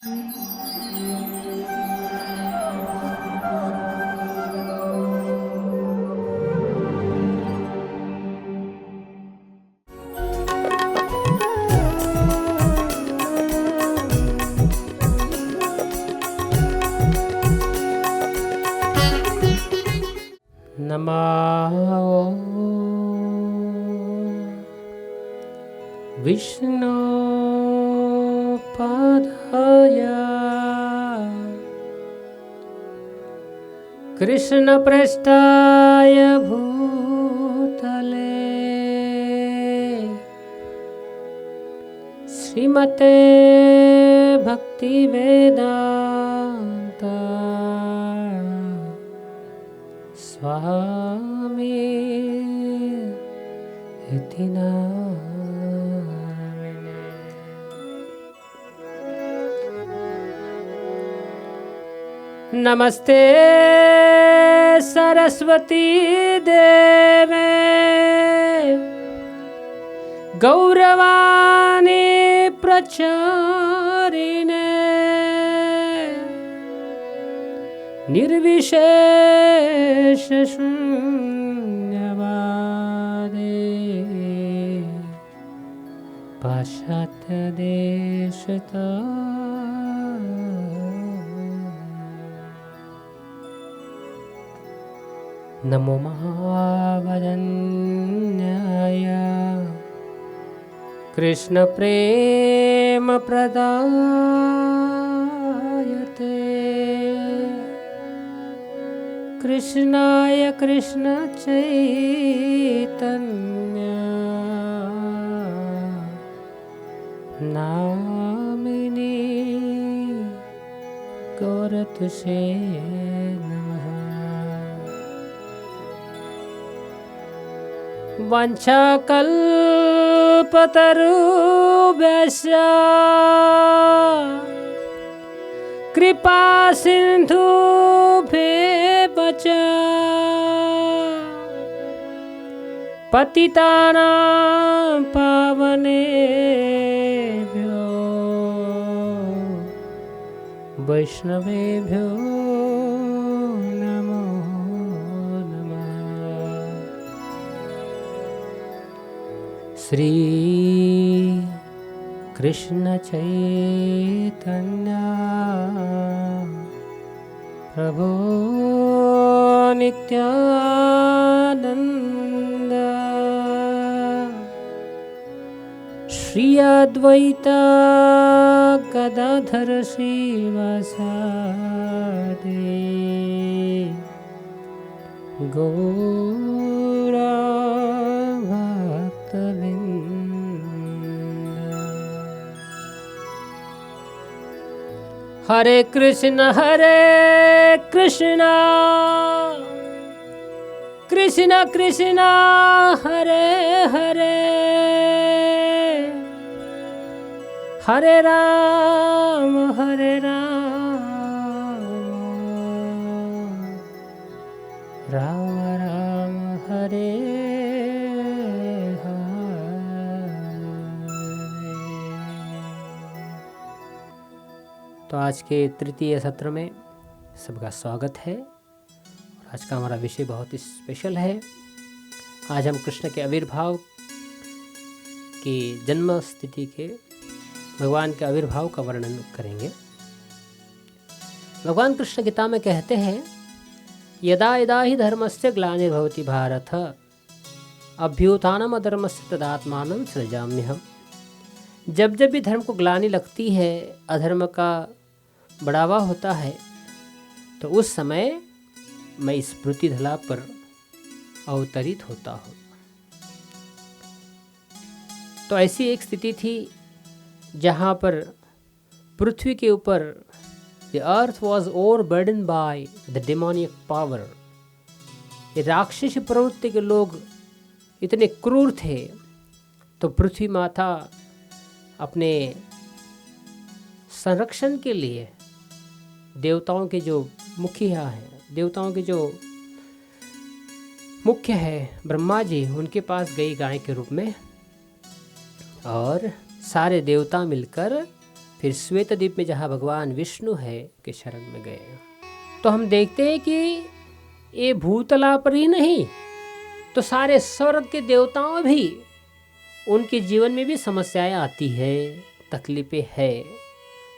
नमः विष्णुपादाय कृष्णप्रेष्ठाय भूतले श्रीमते भक्तिवेदान्त स्वामी इति नामिने। नमस्ते सरस्वती देवे गौरवाणी प्रचारिणे निर्विशेष शून्यवादे पाश्चात्य देशता नमो महावदन्याय कृष्ण प्रेम प्रदायते कृष्णाय कृष्ण चैतन्य नामिने गौरतुषे नमः। वाञ्छाकल्पतरुभ्यश्च कृपा सिन्धुभ्येव च पतितानां पावनेभ्यो वैष्णवेभ्यो नमो नमः। श्री कृष्ण चैतन्य प्रभु नित्यानंद श्री अद्वैत गदाधर श्रीवासादि गौरा भक्तवृंद। हरे कृष्ण कृष्ण कृष्ण हरे हरे हरे राम राम राम हरे हरे। तो आज के तृतीय सत्र में सबका स्वागत है। आज का हमारा विषय बहुत ही स्पेशल है। आज हम कृष्ण के आविर्भाव की जन्म स्थिति के भगवान के आविर्भाव का वर्णन करेंगे। भगवान कृष्ण गीता में कहते हैं, यदा यदा ही धर्मस्य ग्लानिर्भवति भारत अभ्युत्थानम् अधर्मस्य तदात्मानं सृजाम्यहम्। जब जब भी धर्म को ग्लानि लगती है, अधर्म का बढ़ावा होता है, तो उस समय मैं इस पृथ्वी धरा पर अवतरित होता हूँ। तो ऐसी एक स्थिति थी जहाँ पर पृथ्वी के ऊपर the earth was overburdened by the demonic power। ये राक्षसी प्रवृत्ति के लोग इतने क्रूर थे, तो पृथ्वी माता अपने संरक्षण के लिए देवताओं के जो मुखिया हैं, देवताओं के जो मुख्य है ब्रह्मा जी, उनके पास गई गाय के रूप में, और सारे देवता मिलकर फिर श्वेतद्वीप में जहाँ भगवान विष्णु है के शरण में गए। तो हम देखते हैं कि ये भूतला पर ही नहीं तो सारे स्वर्ग के देवताओं भी उनके जीवन में भी समस्याएं आती है, तकलीफें है।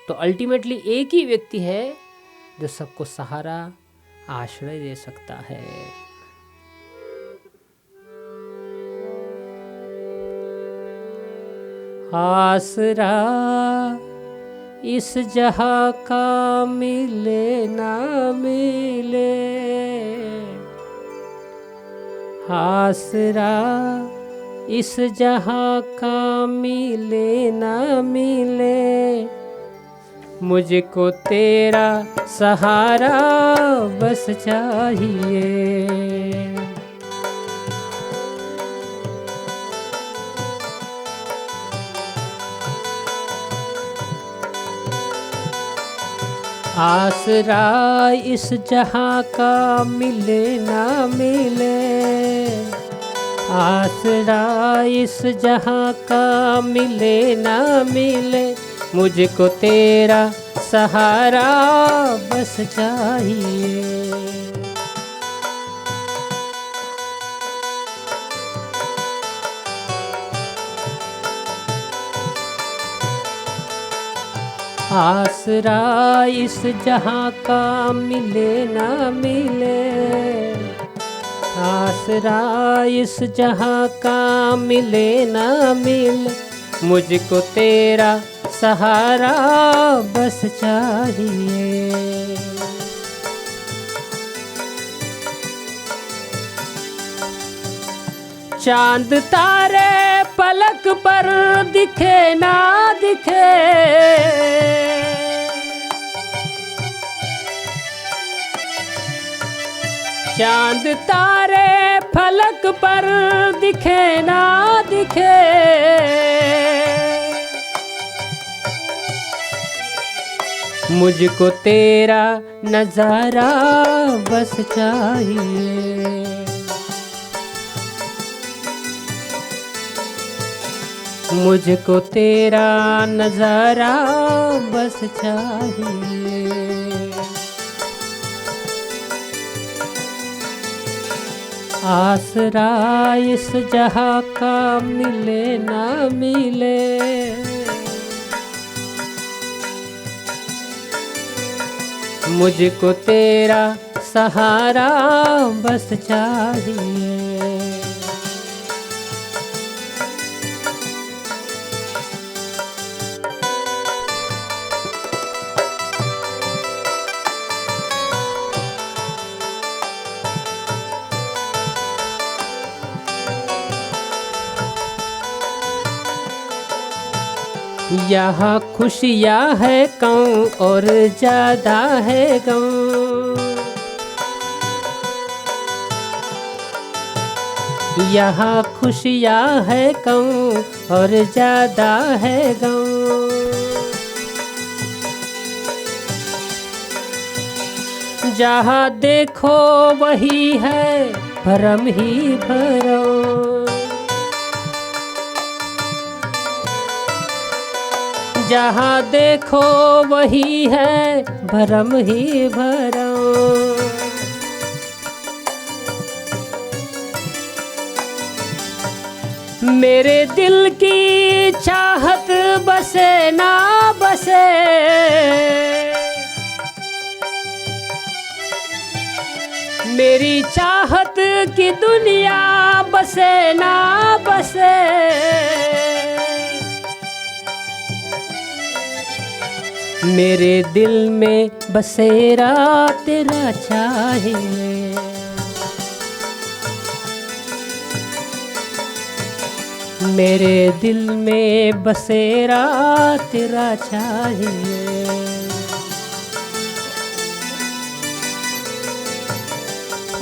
तो अल्टीमेटली एक ही व्यक्ति है जो सबको सहारा आश्रय दे सकता है। आसरा इस जहां का मिले ना मिले, आसरा इस जहां का मिले ना मिले, मुझको तेरा सहारा बस चाहिए। आसरा इस जहां का मिले ना मिले, आसरा इस जहां का मिले ना मिले, मुझको तेरा सहारा बस चाहिए। आसरा इस जहां का मिले ना मिले, आसरा इस जहां का मिले ना मिले, मुझको तेरा सहारा बस चाहिए। चांद तारे पलक पर दिखे ना दिखे, चांद तारे फलक पर दिखे ना दिखे, मुझको तेरा नजारा बस चाहिए। मुझको तेरा नजारा बस चाहिए। आसरा इस जहां का मिले ना मिले, मुझको तेरा सहारा बस चाहिए। यहाँ खुशियाँ है कम और ज्यादा है गम, यहाँ खुशियाँ है कम और ज्यादा है गम, जहाँ देखो वही है भरम ही भरम, जहाँ देखो वही है भरम ही भरम। मेरे दिल की चाहत बसे ना बसे, मेरी चाहत की दुनिया बसे ना बसे, मेरे दिल में बसेरा तेरा चाहिए। मेरे दिल में बसेरा तेरा चाहिए।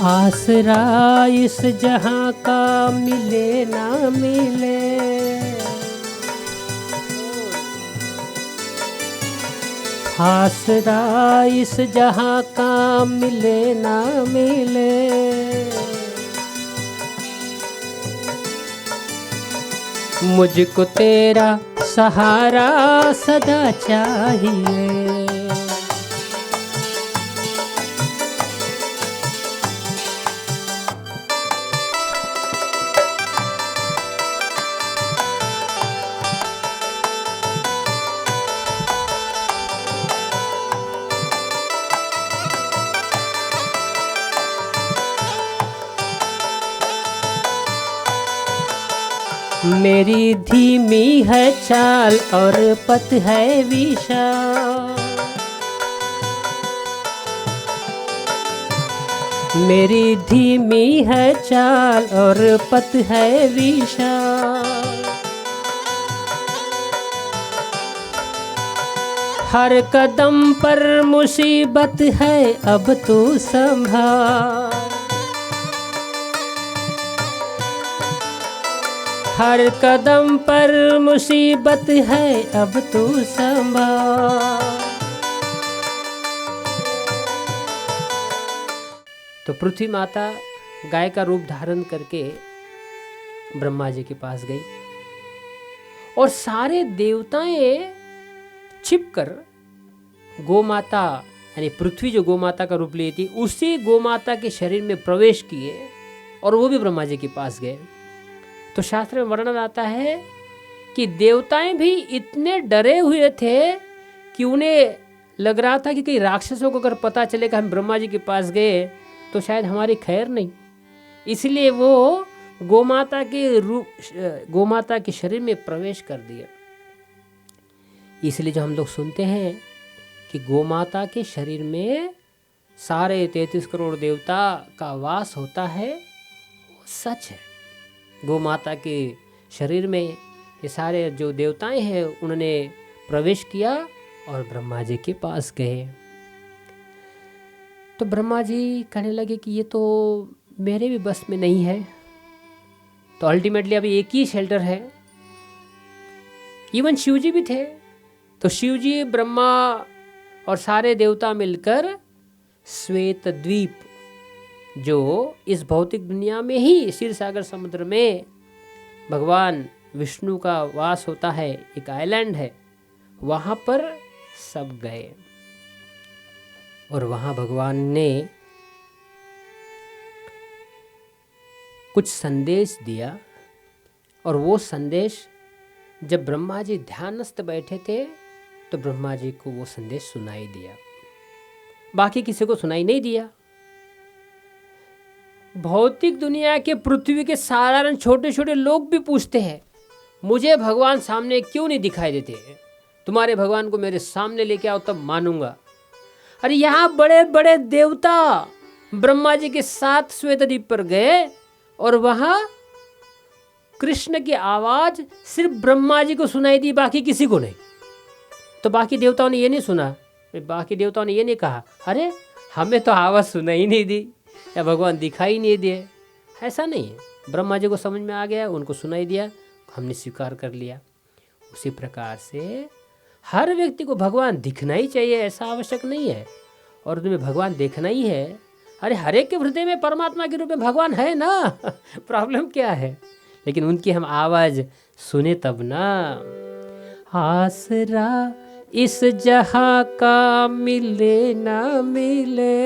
आसरा इस जहां का मिले ना मिले, आसरा इस जहां का मिले ना मिले, मुझको तेरा सहारा सदा चाहिए। मेरी धीमी है चाल और पथ है विशाल, मेरी धीमी है चाल और पथ है विशाल। हर कदम पर मुसीबत है अब तू संभाल, हर कदम पर मुसीबत है अब तू संभाल। तो पृथ्वी माता गाय का रूप धारण करके ब्रह्मा जी के पास गई और सारे देवताएं छिपकर गोमाता यानी पृथ्वी जो गोमाता का रूप ली थी उसी गोमाता के शरीर में प्रवेश किए और वो भी ब्रह्मा जी के पास गए। तो शास्त्र में वर्णन आता है कि देवताएं भी इतने डरे हुए थे कि उन्हें लग रहा था कि कई राक्षसों को अगर पता चले कि हम ब्रह्मा जी के पास गए तो शायद हमारी खैर नहीं, इसलिए वो गोमाता के शरीर में प्रवेश कर दिया। इसलिए जो हम लोग सुनते हैं कि गोमाता के शरीर में सारे 33 करोड़ देवता का वास होता है, वो सच है। गोमाता के शरीर में ये सारे जो देवताएं हैं उन्होंने प्रवेश किया और ब्रह्मा जी के पास गए। तो ब्रह्मा जी कहने लगे कि ये तो मेरे भी बस में नहीं है। तो अल्टीमेटली अभी एक ही शेल्टर है। इवन शिव जी भी थे, तो शिव जी, ब्रह्मा और सारे देवता मिलकर श्वेत द्वीप जो इस भौतिक दुनिया में ही क्षीर सागर समुद्र में भगवान विष्णु का वास होता है, एक आइलैंड है, वहाँ पर सब गए और वहाँ भगवान ने कुछ संदेश दिया। और वो संदेश जब ब्रह्मा जी ध्यानस्थ बैठे थे तो ब्रह्मा जी को वो संदेश सुनाई दिया, बाकी किसी को सुनाई नहीं दिया। भौतिक दुनिया के पृथ्वी के साधारण छोटे छोटे लोग भी पूछते हैं, मुझे भगवान सामने क्यों नहीं दिखाई देते, तुम्हारे भगवान को मेरे सामने लेके आओ तब मानूंगा। अरे यहाँ बड़े बड़े देवता ब्रह्मा जी के साथ श्वेतद्वीप पर गए और वहाँ कृष्ण की आवाज सिर्फ ब्रह्मा जी को सुनाई दी, बाकी किसी को नहीं। तो बाकी देवताओं ने ये नहीं सुना, बाकी देवताओं ने ये नहीं कहा अरे हमें तो आवाज़ सुनाई नहीं दी या भगवान दिखाई नहीं दिए। ऐसा नहीं है, ब्रह्मा जी को समझ में आ गया, उनको सुनाई दिया, हमने स्वीकार कर लिया। उसी प्रकार से हर व्यक्ति को भगवान दिखना ही चाहिए, ऐसा आवश्यक नहीं है। और तुम्हें भगवान देखना ही है, अरे हर एक के हृदय में परमात्मा के रूप में भगवान है ना प्रॉब्लम क्या है, लेकिन उनकी हम आवाज़ सुने तब ना। आसरा इस जहां का मिले ना मिले,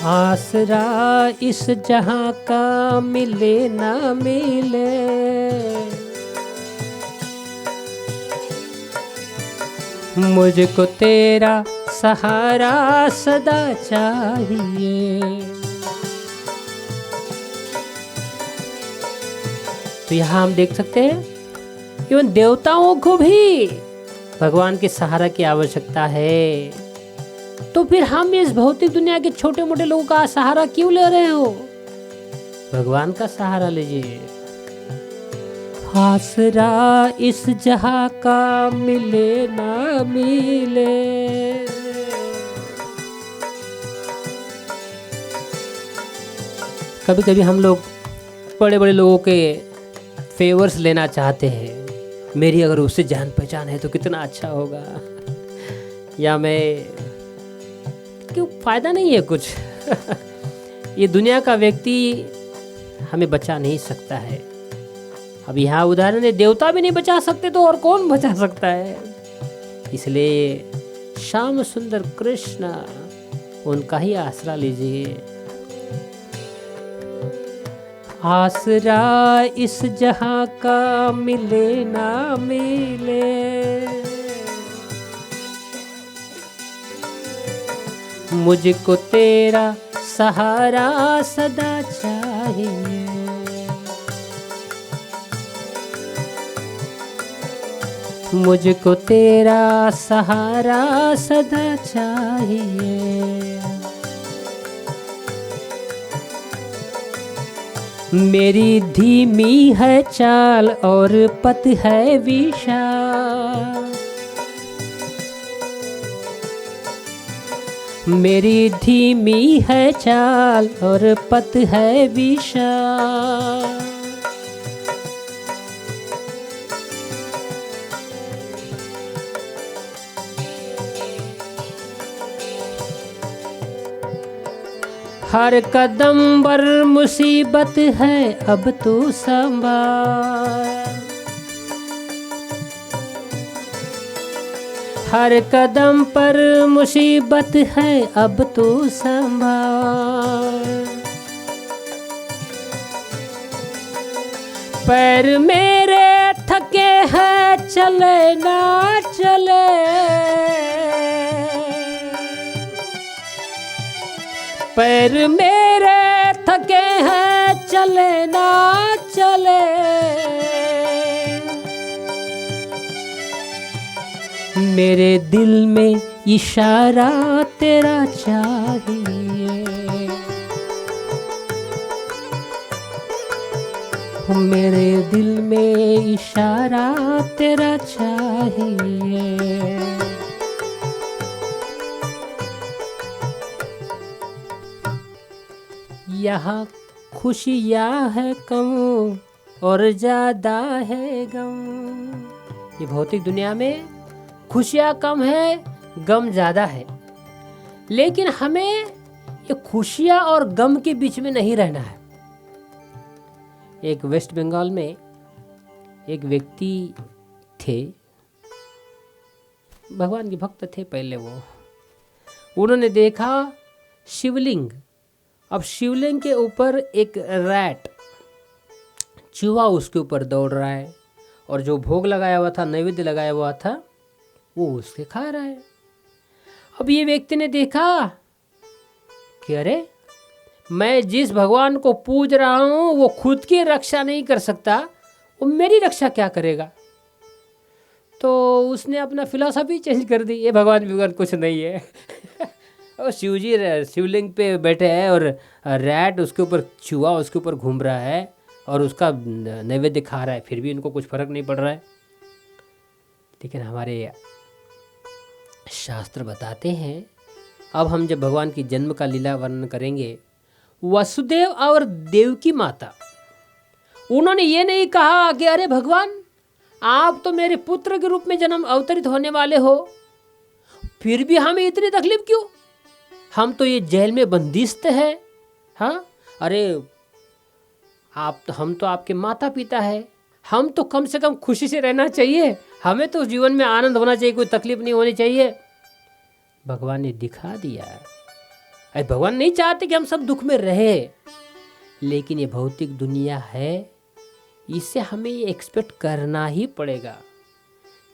आसरा इस जहां का मिले ना मिले, मुझको तेरा सहारा सदा चाहिए। तो यहाँ हम देख सकते हैं इवन देवताओं को भी भगवान के सहारा की आवश्यकता है। तो फिर हम इस भौतिक दुनिया के छोटे मोटे लोगों का सहारा क्यों ले रहे हो? भगवान का सहारा लीजिए। आसरा इस जहां का मिले ना मिले, कभी कभी हम लोग बड़े बड़े लोगों के फेवर्स लेना चाहते हैं, मेरी अगर उससे जान पहचान है तो कितना अच्छा होगा, या मैं क्यों, फायदा नहीं है कुछ ये दुनिया का व्यक्ति हमें बचा नहीं सकता है। अब यहाँ उदाहरण है, देवता भी नहीं बचा सकते तो और कौन बचा सकता है। इसलिए श्याम सुंदर कृष्ण, उनका ही आसरा लीजिए। आसरा इस जहां का मिले ना मिले, मुझको तेरा सहारा सदा चाहिए। मुझको तेरा सहारा सदा चाहिए। मेरी धीमी है चाल और पथ है विशाल, मेरी धीमी है चाल और पथ है विशाल। हर कदम पर मुसीबत है अब तू संभाल, हर कदम पर मुसीबत है अब तू संभाल। पैर मेरे थके हैं चले ना चले, पैर मेरे थके हैं चले ना चले। मेरे दिल में इशारा तेरा चाहिए, मेरे दिल में इशारा तेरा चाहिए। यहाँ खुशियाँ है कम और ज़्यादा है गम। ये भौतिक दुनिया में खुशियाँ कम है, गम ज़्यादा है, लेकिन हमें ये खुशियाँ और गम के बीच में नहीं रहना है। एक वेस्ट बंगाल में एक व्यक्ति थे, भगवान के भक्त थे पहले वो। उन्होंने देखा शिवलिंग, अब शिवलिंग के ऊपर एक रैट, चूहा उसके ऊपर दौड़ रहा है, और जो भोग लगाया हुआ था, नैवेद्य लगाया हुआ था, वो उसके खा रहा है। अब ये व्यक्ति ने देखा कि अरे, मैं जिस भगवान को पूज रहा हूँ वो खुद की रक्षा नहीं कर सकता, वो मेरी रक्षा क्या करेगा। तो उसने अपना फिलॉसफी चेंज कर दी, ये भगवान कुछ नहीं है। और शिव जी शिवलिंग पे बैठे हैं और रैट उसके ऊपर, चूहा उसके ऊपर घूम रहा है और उसका नैवेद्य खा रहा है, फिर भी इनको कुछ फर्क नहीं पड़ रहा है। लेकिन हमारे शास्त्र बताते हैं, अब हम जब भगवान की जन्म का लीला वर्णन करेंगे, वसुदेव और देवकी माता, उन्होंने ये नहीं कहा कि अरे भगवान, आप तो मेरे पुत्र के रूप में जन्म अवतरित होने वाले हो, फिर भी हमें इतनी तकलीफ क्यों, हम तो ये जेल में बंदिस्त है। हाँ, अरे हम तो आपके माता पिता है, हम तो कम से कम खुशी से रहना चाहिए, हमें तो जीवन में आनंद होना चाहिए, कोई तकलीफ नहीं होनी चाहिए। भगवान ने दिखा दिया, अरे भगवान नहीं चाहते कि हम सब दुख में रहे, लेकिन ये भौतिक दुनिया है, इससे हमें ये एक्सपेक्ट करना ही पड़ेगा।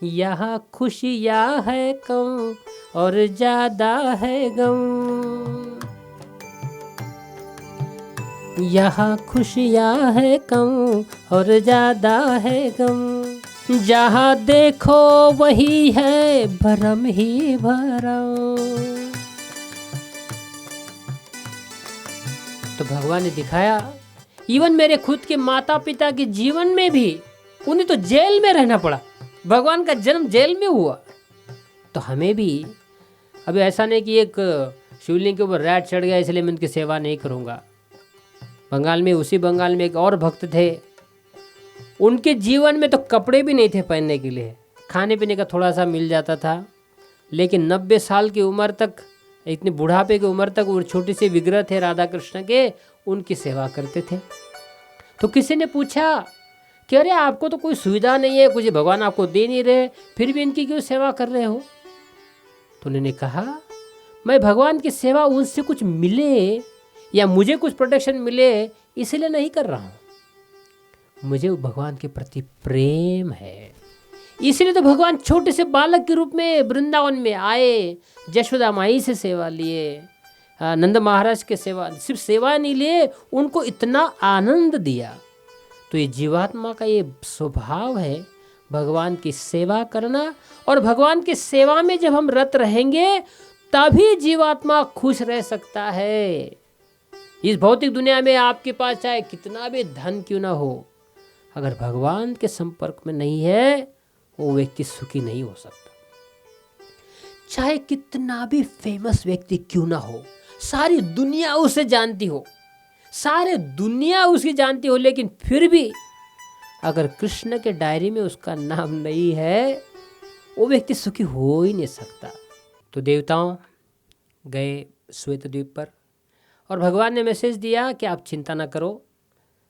यहाँ खुशियाँ है कम और ज़्यादा है गम, यहाँ खुशियाँ है कम और ज़्यादा है गम, जहाँ देखो वही है भरम ही भरम। तो भगवान ने दिखाया, इवन मेरे खुद के माता पिता के जीवन में भी उन्हें तो जेल में रहना पड़ा, भगवान का जन्म जेल में हुआ। तो हमें भी अभी ऐसा नहीं कि एक शिवलिंग के ऊपर रैट चढ़ गया इसलिए मैं उनकी सेवा नहीं करूँगा। बंगाल में, उसी बंगाल में एक और भक्त थे, उनके जीवन में तो कपड़े भी नहीं थे पहनने के लिए, खाने पीने का थोड़ा सा मिल जाता था, लेकिन 90 साल की उम्र तक, इतनी बुढ़ापे की उम्र तक वो छोटे से विग्रह थे राधा कृष्ण के, उनकी सेवा करते थे। तो किसी ने पूछा कि अरे आपको तो कोई सुविधा नहीं है, कुछ भगवान आपको दे नहीं रहे, फिर भी इनकी क्यों सेवा कर रहे हो? तो उन्होंने कहा मैं भगवान की सेवा उनसे कुछ मिले या मुझे कुछ प्रोटेक्शन मिले इसलिए नहीं कर रहा हूँ, मुझे भगवान के प्रति प्रेम है। इसलिए तो भगवान छोटे से बालक के रूप में वृंदावन में आए, यशोदा माई से सेवा लिए, नंद महाराज के सेवा, सिर्फ सेवा नहीं लिए, उनको इतना आनंद दिया। तो ये जीवात्मा का ये स्वभाव है भगवान की सेवा करना, और भगवान की सेवा में जब हम रत रहेंगे तभी जीवात्मा खुश रह सकता है। इस भौतिक दुनिया में आपके पास चाहे कितना भी धन क्यों ना हो, अगर भगवान के संपर्क में नहीं है वो व्यक्ति सुखी नहीं हो सकता। चाहे कितना भी फेमस व्यक्ति क्यों ना हो, सारी दुनिया उसे जानती हो, सारे दुनिया उसकी जानती हो, लेकिन फिर भी अगर कृष्ण के डायरी में उसका नाम नहीं है वो व्यक्ति सुखी हो ही नहीं सकता। तो देवताओं गए श्वेत द्वीप पर और भगवान ने मैसेज दिया कि आप चिंता ना करो,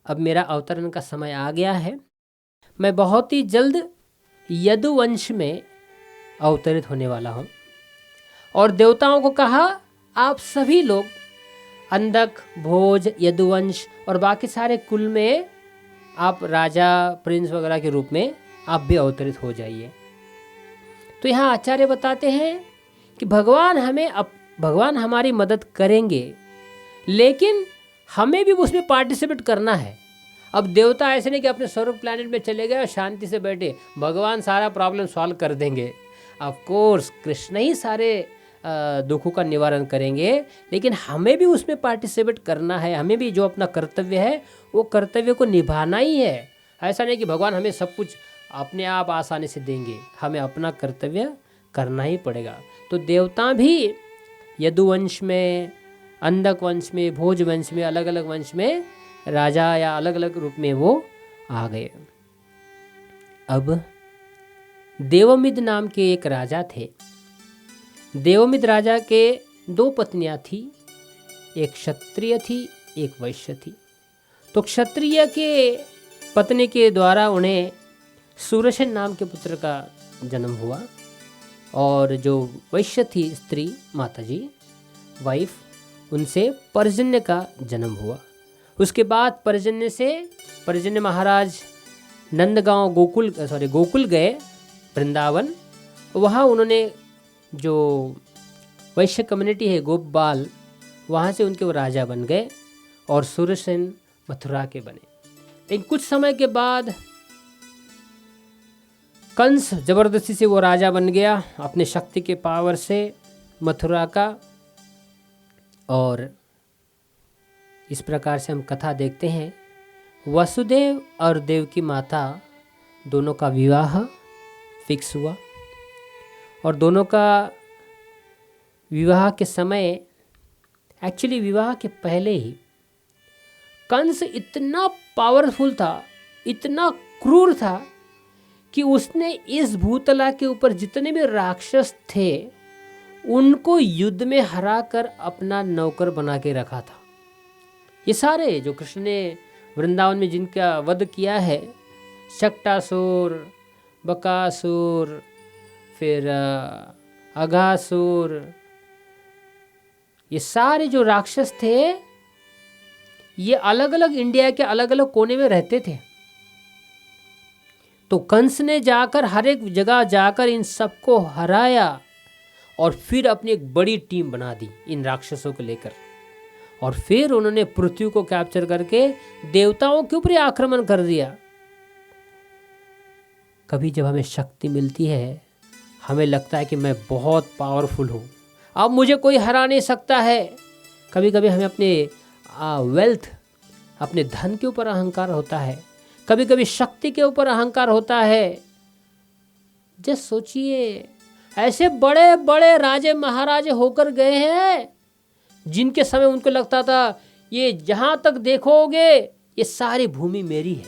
अब मेरा अवतरण का समय आ गया है, मैं बहुत ही जल्द यदुवंश में अवतरित होने वाला हूँ। और देवताओं को कहा आप सभी लोग अंधक, भोज, यदुवंश और बाकी सारे कुल में आप राजा, प्रिंस वगैरह के रूप में आप भी अवतरित हो जाइए। तो यहाँ आचार्य बताते हैं कि भगवान हमारी मदद करेंगे, लेकिन हमें भी उसमें पार्टिसिपेट करना है। अब देवता ऐसे नहीं कि अपने स्वर्ग प्लैनेट में चले गए और शांति से बैठे, भगवान सारा प्रॉब्लम सॉल्व कर देंगे। ऑफ कोर्स कृष्ण ही सारे दुखों का निवारण करेंगे, लेकिन हमें भी उसमें पार्टिसिपेट करना है, हमें भी जो अपना कर्तव्य है वो कर्तव्य को निभाना ही है। ऐसा नहीं कि भगवान हमें सब कुछ अपने आप आसानी से देंगे, हमें अपना कर्तव्य करना ही पड़ेगा। तो देवता भी यदुवंश में, अंधक वंश में, भोज वंश में, अलग अलग वंश में राजा या अलग अलग रूप में वो आ गए। अब देवमिद नाम के एक राजा थे। देवमिद राजा के 2 पत्नियां थी, एक क्षत्रिय थी, एक वैश्य थी। तो क्षत्रिय के पत्नी के द्वारा उन्हें सुरसेन नाम के पुत्र का जन्म हुआ, और जो वैश्य थी स्त्री, माताजी, वाइफ, उनसे पर्जन्य का जन्म हुआ। उसके बाद पर्जन्य महाराज नंदगांव गोकुल गए, वृंदावन। वहाँ उन्होंने जो वैश्य कम्युनिटी है गोपबाल, वहाँ से उनके वो राजा बन गए और सुरसेन मथुरा के बने। लेकिन कुछ समय के बाद कंस जबरदस्ती से वो राजा बन गया अपने शक्ति के पावर से मथुरा का। और इस प्रकार से हम कथा देखते हैं, वसुदेव और देवकी माता दोनों का विवाह फिक्स हुआ, और दोनों का विवाह के समय, एक्चुअली विवाह के पहले ही कंस इतना पावरफुल था, इतना क्रूर था कि उसने इस भूतला के ऊपर जितने भी राक्षस थे उनको युद्ध में हराकर अपना नौकर बना के रखा था। ये सारे जो कृष्ण ने वृंदावन में जिनका वध किया है, शक्टासुर, बकासुर, फिर अघासुर, ये सारे जो राक्षस थे ये अलग अलग इंडिया के अलग अलग कोने में रहते थे। तो कंस ने जाकर हर एक जगह जाकर इन सबको हराया और फिर अपनी एक बड़ी टीम बना दी इन राक्षसों को लेकर, और फिर उन्होंने पृथ्वी को कैप्चर करके देवताओं के ऊपर आक्रमण कर दिया। कभी जब हमें शक्ति मिलती है, हमें लगता है कि मैं बहुत पावरफुल हूँ, अब मुझे कोई हरा नहीं सकता है। कभी कभी हमें अपने वेल्थ, अपने धन के ऊपर अहंकार होता है, कभी कभी शक्ति के ऊपर अहंकार होता है। जस्ट सोचिए, ऐसे बड़े बड़े राजे महाराजे होकर गए हैं जिनके समय उनको लगता था ये जहाँ तक देखोगे ये सारी भूमि मेरी है,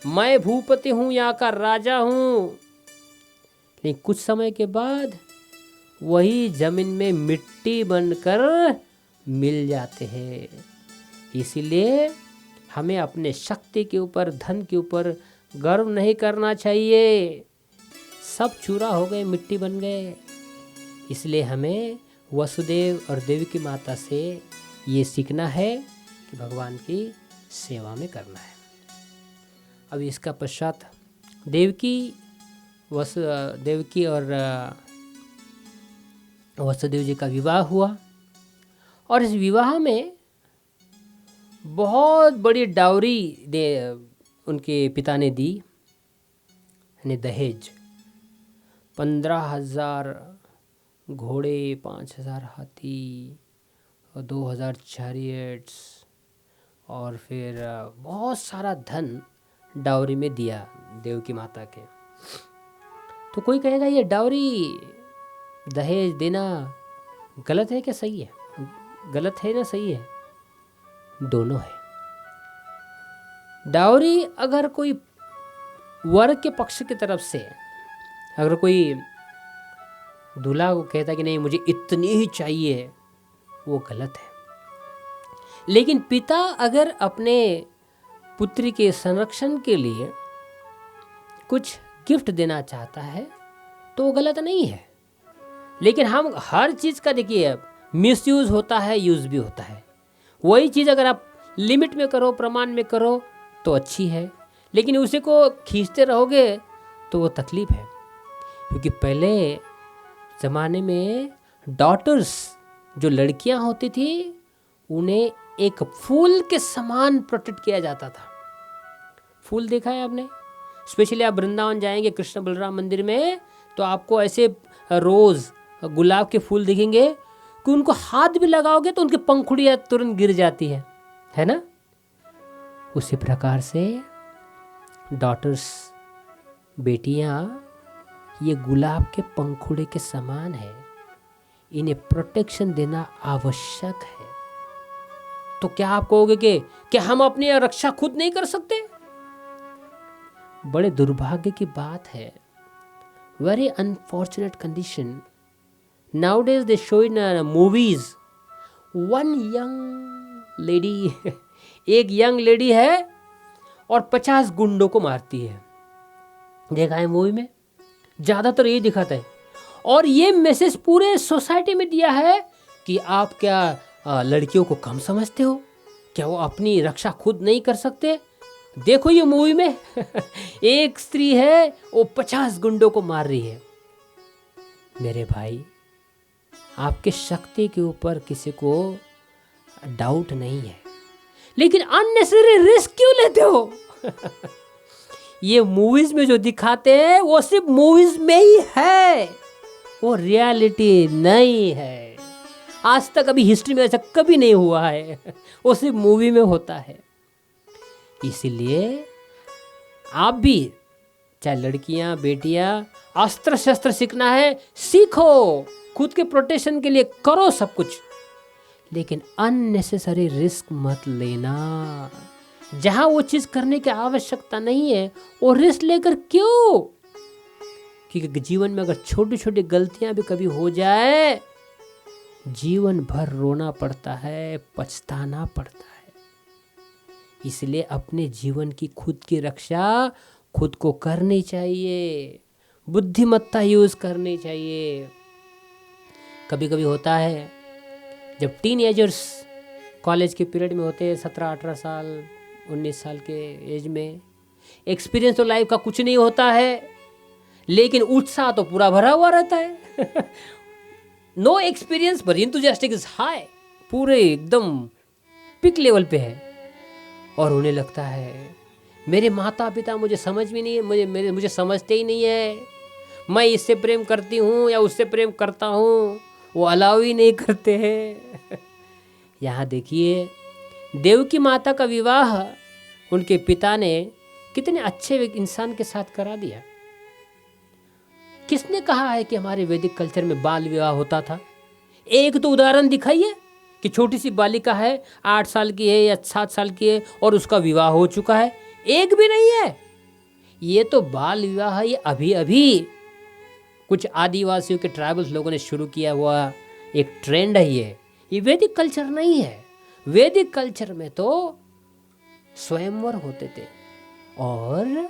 मैं भूपति हूँ, यहाँ का राजा हूँ। लेकिन कुछ समय के बाद वही जमीन में मिट्टी बनकर मिल जाते हैं। इसीलिए हमें अपने शक्ति के ऊपर, धन के ऊपर गर्व नहीं करना चाहिए। सब चूरा हो गए, मिट्टी बन गए। इसलिए हमें वसुदेव और देवकी माता से ये सीखना है कि भगवान की सेवा में करना है। अब इसका पश्चात देवकी और वसुदेव जी का विवाह हुआ, और इस विवाह में बहुत बड़ी डाउरी उनके पिता ने दी, यानी दहेज। 15,000 घोड़े, 5,000 हाथी और 2,000 चैरियट्स, और फिर बहुत सारा धन डाउरी में दिया देवकी माता के। तो कोई कहेगा ये डाउरी, दहेज देना गलत है क्या सही है? गलत है ना सही है? दोनों है। डाउरी अगर कोई वर के पक्ष की तरफ से, अगर कोई दूल्हा को कहता कि नहीं मुझे इतनी ही चाहिए, वो गलत है। लेकिन पिता अगर अपने पुत्री के संरक्षण के लिए कुछ गिफ्ट देना चाहता है तो वो गलत नहीं है। लेकिन हम हर चीज़ का देखिए, मिसयूज होता है, यूज भी होता है। वही चीज़ अगर आप लिमिट में करो, प्रमाण में करो तो अच्छी है, लेकिन उसे को खींचते रहोगे तो वो तकलीफ है। क्योंकि पहले ज़माने में डॉटर्स, जो लड़कियां होती थी, उन्हें एक फूल के समान प्रोटेक्ट किया जाता था। फूल देखा है आपने? स्पेशली आप वृंदावन जाएंगे कृष्ण बलराम मंदिर में तो आपको ऐसे रोज़ गुलाब के फूल दिखेंगे कि उनको हाथ भी लगाओगे तो उनकी पंखुड़ियाँ तुरंत गिर जाती है ना? उसी प्रकार से डॉटर्स, बेटियां, ये गुलाब के पंखुड़े के समान है। इन्हें प्रोटेक्शन देना आवश्यक है। तो क्या आप कहोगे कि क्या हम अपनी रक्षा खुद नहीं कर सकते? बड़े दुर्भाग्य की बात है। Very unfortunate condition. Nowadays they show in movies one young lady एक यंग लेडी है और 50 गुंडों को मारती है। देखा है मूवी में? ज़्यादातर ये दिखाता है। और ये मैसेज पूरे सोसाइटी में दिया है कि आप क्या लड़कियों को कम समझते हो? क्या वो अपनी रक्षा खुद नहीं कर सकते? देखो ये मूवी में एक स्त्री है, वो 50 गुंडों को मार रही है। मेरे भाई, आपके शक्ति के ऊपर किसी को डाउट नहीं है, लेकिन अननेसेसरी रिस्क क्यों लेते हो? ये मूवीज में जो दिखाते हैं वो सिर्फ मूवीज में ही है, वो रियलिटी नहीं है। आज तक अभी हिस्ट्री में ऐसा कभी नहीं हुआ है, वो सिर्फ मूवी में होता है। इसीलिए आप भी, चाहे लड़कियां, बेटियां, अस्त्र शस्त्र सीखना है, सीखो, खुद के प्रोटेक्शन के लिए करो सब कुछ, लेकिन अननेसेसरी रिस्क मत लेना। जहां वो चीज करने की आवश्यकता नहीं है वो रिस्क लेकर क्यों? क्योंकि जीवन में अगर छोटी छोटी गलतियां भी कभी हो जाए, जीवन भर रोना पड़ता है, पछताना पड़ता है। इसलिए अपने जीवन की खुद की रक्षा खुद को करनी चाहिए, बुद्धिमत्ता यूज करनी चाहिए। कभी कभी होता है जब टीनएजर्स कॉलेज के पीरियड में होते हैं, 17-18 साल, 19 साल के एज में, एक्सपीरियंस तो लाइफ का कुछ नहीं होता है, लेकिन उत्साह तो पूरा भरा हुआ रहता है। नो एक्सपीरियंस पर एंथुसियास्टिक इज हाई, पूरे एकदम पिक लेवल पे है। और उन्हें लगता है मेरे माता पिता मुझे समझ भी नहीं है, मुझे समझते ही नहीं है, मैं इससे प्रेम करती हूँ या उससे प्रेम करता हूँ, वो अलाउ ही नहीं करते हैं। यहाँ देखिए, देवकी माता का विवाह उनके पिता ने कितने अच्छे इंसान के साथ करा दिया। किसने कहा है कि हमारे वैदिक कल्चर में बाल विवाह होता था? एक तो उदाहरण दिखाइए कि छोटी सी बालिका है, 8 साल की है या 7 साल की है और उसका विवाह हो चुका है। एक भी नहीं है। ये तो बाल विवाह है, ये अभी अभी कुछ आदिवासियों के ट्राइबल्स लोगों ने शुरू किया हुआ एक ट्रेंड है। ये वैदिक कल्चर नहीं है। वैदिक कल्चर में तो स्वयंवर होते थे और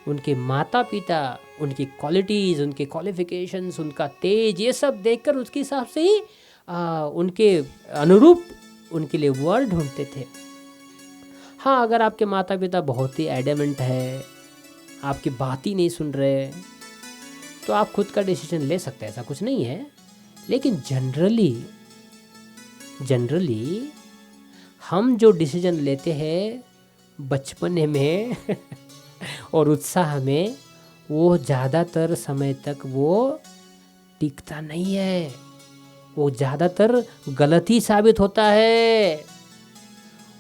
उनके माता पिता, उनकी क्वालिटीज़, उनके क्वालिफिकेशंस, उनका तेज, ये सब देखकर उसके हिसाब से ही उनके अनुरूप उनके लिए वर्ड ढूंढते थे। हाँ, अगर आपके माता पिता बहुत ही एडमेंट है, आपकी बात ही नहीं सुन रहे, तो आप खुद का डिसीजन ले सकते हैं, ऐसा कुछ नहीं है। लेकिन जनरली हम जो डिसीजन लेते हैं बचपने में और उत्साह में, वो ज़्यादातर समय तक वो टिकता नहीं है, वो ज़्यादातर गलत ही साबित होता है।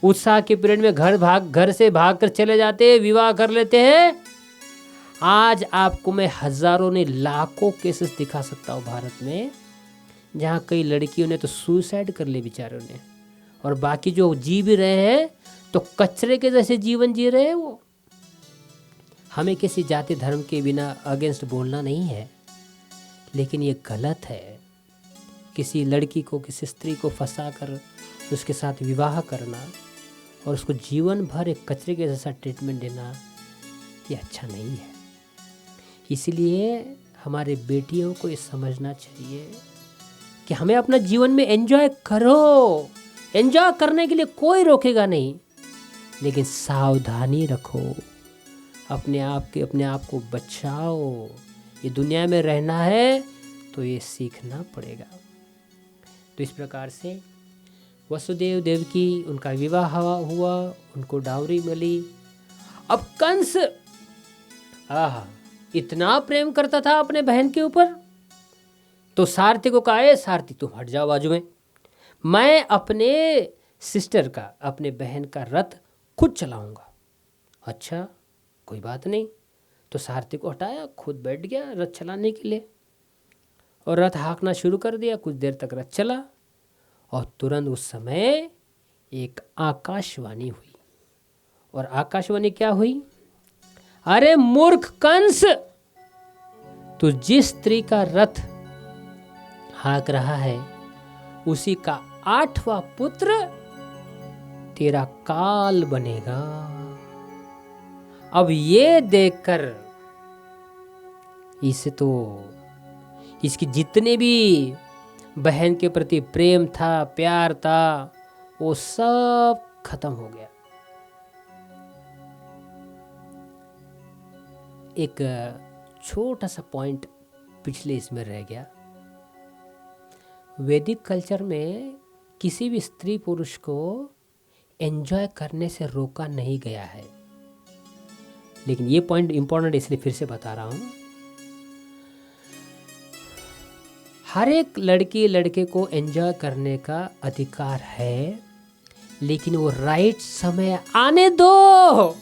उत्साह के पीरियड में घर से भागकर चले जाते हैं, विवाह कर लेते हैं। आज आपको मैं हजारों ने लाखों केसेस दिखा सकता हूँ भारत में, जहाँ कई लड़कियों ने तो सुसाइड कर लिए बेचारों ने, और बाकी जो जी भी रहे हैं तो कचरे के जैसे जीवन जी रहे हैं वो। हमें किसी जाति धर्म के बिना अगेंस्ट बोलना नहीं है, लेकिन ये गलत है किसी लड़की को, किसी स्त्री को फंसा कर उसके साथ विवाह करना और उसको जीवन भर एक कचरे के जैसा ट्रीटमेंट देना, ये अच्छा नहीं है। इसलिए हमारे बेटियों को ये समझना चाहिए कि हमें अपना जीवन में एंजॉय करो। एंजॉय करने के लिए कोई रोकेगा नहीं, लेकिन सावधानी रखो, अपने आप को बचाओ। ये दुनिया में रहना है तो ये सीखना पड़ेगा। तो इस प्रकार से वसुदेव देवकी, उनका विवाह हुआ, उनको डाउरी मिली। अब कंस इतना प्रेम करता था अपने बहन के ऊपर, तो सारथी को कहा, सारथी तुम हट जाओ बाजू में, मैं अपने सिस्टर का, अपने बहन का रथ खुद चलाऊंगा। अच्छा, कोई बात नहीं। तो सारथी को हटाया, खुद बैठ गया रथ चलाने के लिए और रथ हाँकना शुरू कर दिया। कुछ देर तक रथ चला और तुरंत उस समय एक आकाशवाणी हुई। और आकाशवाणी क्या हुई? अरे मूर्ख कंस, तू जिस स्त्री का रथ हाँक रहा है उसी का 8वां पुत्र तेरा काल बनेगा। अब ये देखकर इसे तो, इसकी जितने भी बहन के प्रति प्रेम था, प्यार था, वो सब खत्म हो गया। एक छोटा सा पॉइंट पिछले इसमें रह गया। वैदिक कल्चर में किसी भी स्त्री पुरुष को एंजॉय करने से रोका नहीं गया है, लेकिन ये पॉइंट इंपॉर्टेंट इसलिए फिर से बता रहा हूं। हर एक लड़की लड़के को एंजॉय करने का अधिकार है, लेकिन वो राइट समय आने दो।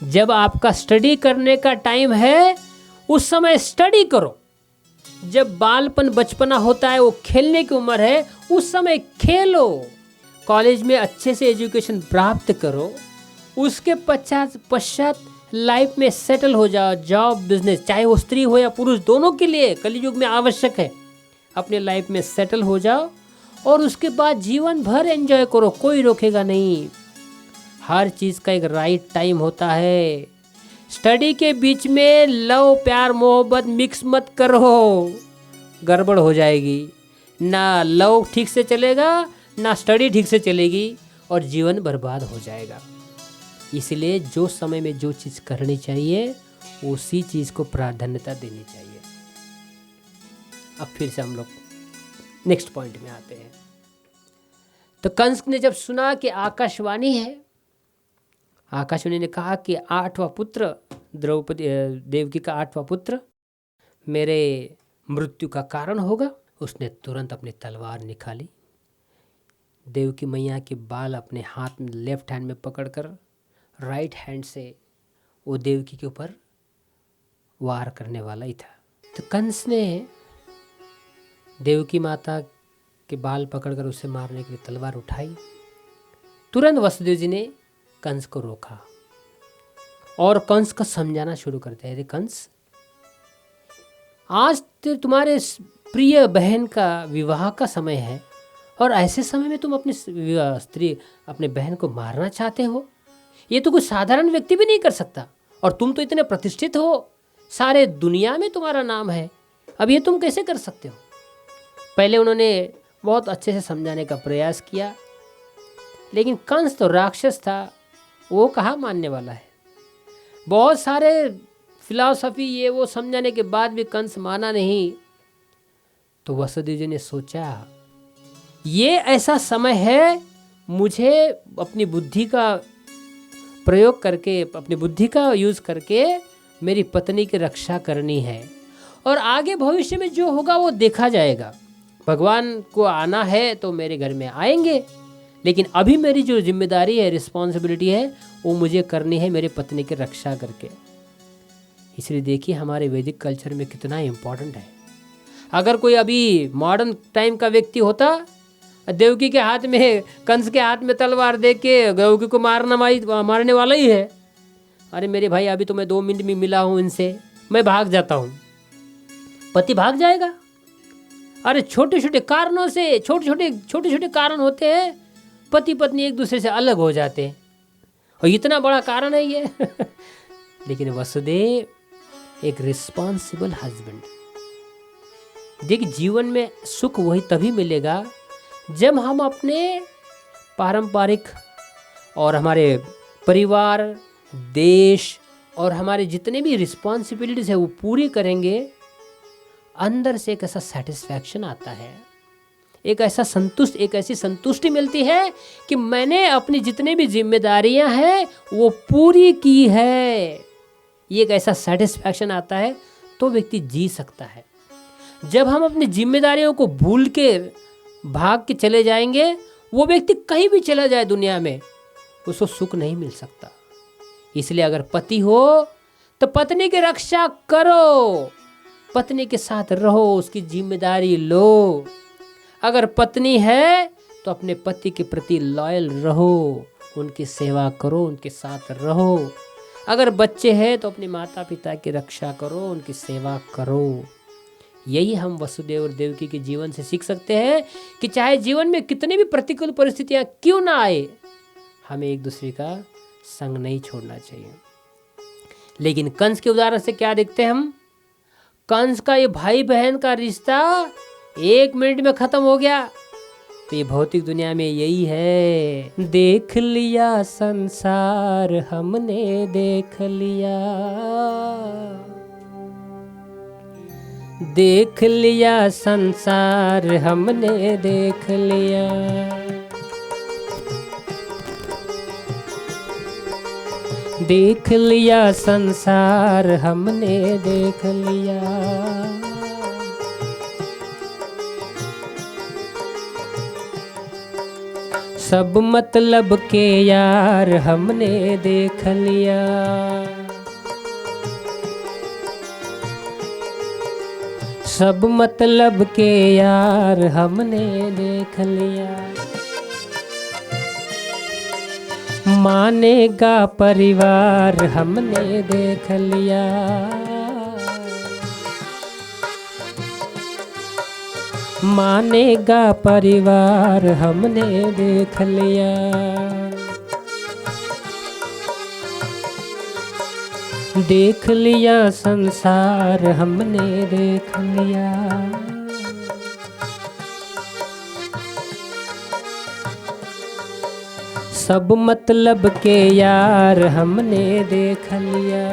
जब आपका स्टडी करने का टाइम है उस समय स्टडी करो। जब बालपन बचपना होता है, वो खेलने की उम्र है, उस समय खेलो। कॉलेज में अच्छे से एजुकेशन प्राप्त करो, उसके पश्चात लाइफ में सेटल हो जाओ। जॉब, बिजनेस, चाहे वो स्त्री हो या पुरुष, दोनों के लिए कलयुग में आवश्यक है। अपने लाइफ में सेटल हो जाओ और उसके बाद जीवन भर एंजॉय करो, कोई रोकेगा नहीं। हर चीज़ का एक राइट टाइम होता है। स्टडी के बीच में लव, प्यार, मोहब्बत मिक्स मत करो, गड़बड़ हो जाएगी। ना लव ठीक से चलेगा, ना स्टडी ठीक से चलेगी और जीवन बर्बाद हो जाएगा। इसलिए जो समय में जो चीज़ करनी चाहिए उसी चीज़ को प्राधान्यता देनी चाहिए। अब फिर से हम लोग नेक्स्ट पॉइंट में आते हैं। तो कंस ने जब सुना कि आकाशवाणी है, आकाशवाणी ने कहा कि 8वां पुत्र, द्रौपदी देवकी का 8वां पुत्र मेरे मृत्यु का कारण होगा, उसने तुरंत अपनी तलवार निकाली। देवकी मैया के बाल अपने हाथ में, लेफ्ट हैंड में पकड़कर राइट हैंड से वो देवकी के ऊपर वार करने वाला ही था। तो कंस ने देवकी माता के बाल पकड़कर उसे मारने के लिए तलवार उठाई। तुरंत वसुदेव जी ने कंस को रोका और कंस को समझाना शुरू करते हैं, अरे कंस, आज तुम्हारे प्रिय बहन का विवाह का समय है और ऐसे समय में तुम अपनी स्त्री, अपने बहन को मारना चाहते हो? ये तो कोई साधारण व्यक्ति भी नहीं कर सकता, और तुम तो इतने प्रतिष्ठित हो, सारे दुनिया में तुम्हारा नाम है, अब ये तुम कैसे कर सकते हो? पहले उन्होंने बहुत अच्छे से समझाने का प्रयास किया, लेकिन कंस तो राक्षस था, वो कहाँ मानने वाला है। बहुत सारे फिलॉसफी ये वो समझाने के बाद भी कंस माना नहीं। तो वसुदेव जी ने सोचा ये ऐसा समय है, मुझे अपनी बुद्धि का प्रयोग करके, अपनी बुद्धि का यूज करके मेरी पत्नी की रक्षा करनी है, और आगे भविष्य में जो होगा वो देखा जाएगा। भगवान को आना है तो मेरे घर में आएंगे, लेकिन अभी मेरी जो जिम्मेदारी है, रिस्पॉन्सिबिलिटी है, वो मुझे करनी है मेरी पत्नी की रक्षा करके। इसलिए देखिए हमारे वैदिक कल्चर में कितना इम्पोर्टेंट है। अगर कोई अभी मॉडर्न टाइम का व्यक्ति होता, देवकी के हाथ में, कंस के हाथ में तलवार दे के देवकी को मारने वाला ही है। अरे मेरे भाई, अभी तो मैं 2 मिनट में मिला हूँ इनसे, मैं भाग जाता हूँ, पति भाग जाएगा। अरे छोटे छोटे कारणों से, छोटे छोटे कारण होते हैं, पति पत्नी एक दूसरे से अलग हो जाते हैं, और इतना बड़ा कारण है ये। लेकिन वसुदेव एक रिस्पॉन्सिबल हस्बैंड। देखिए जीवन में सुख वही तभी मिलेगा जब हम अपने पारंपरिक और हमारे परिवार, देश और हमारे जितने भी रिस्पॉन्सिबिलिटीज है वो पूरी करेंगे। अंदर से एक ऐसा सेटिस्फैक्शन आता है, एक ऐसी संतुष्टि मिलती है कि मैंने अपनी जितने भी जिम्मेदारियां हैं वो पूरी की है। ये एक ऐसा सेटिस्फैक्शन आता है तो व्यक्ति जी सकता है। जब हम अपनी जिम्मेदारियों को भूल के भाग के चले जाएंगे, वो व्यक्ति कहीं भी चला जाए दुनिया में, उसको सुख नहीं मिल सकता। इसलिए अगर पति हो तो पत्नी की रक्षा करो, पत्नी के साथ रहो, उसकी जिम्मेदारी लो। अगर पत्नी है तो अपने पति के प्रति लॉयल रहो, उनकी सेवा करो, उनके साथ रहो। अगर बच्चे हैं तो अपने माता पिता की रक्षा करो, उनकी सेवा करो। यही हम वसुदेव और देवकी के जीवन से सीख सकते हैं कि चाहे जीवन में कितनी भी प्रतिकूल परिस्थितियां क्यों ना आए, हमें एक दूसरे का संग नहीं छोड़ना चाहिए। लेकिन कंस के उदाहरण से क्या देखते हैं हम? कंस का ये भाई बहन का रिश्ता 1 मिनट में खत्म हो गया। तो ये भौतिक दुनिया में यही है। देख लिया संसार हमने, देख लिया, देख लिया संसार हमने, देख लिया। देख लिया संसार हमने, देख लिया। सब मतलब के यार हमने देख लिया। सब मतलब के यार हमने देख लिया। मानेगा परिवार हमने देख लिया। मानेगा परिवार हमने देख लिया। देख लिया संसार हमने देख लिया। सब मतलब के यार हमने देख लिया।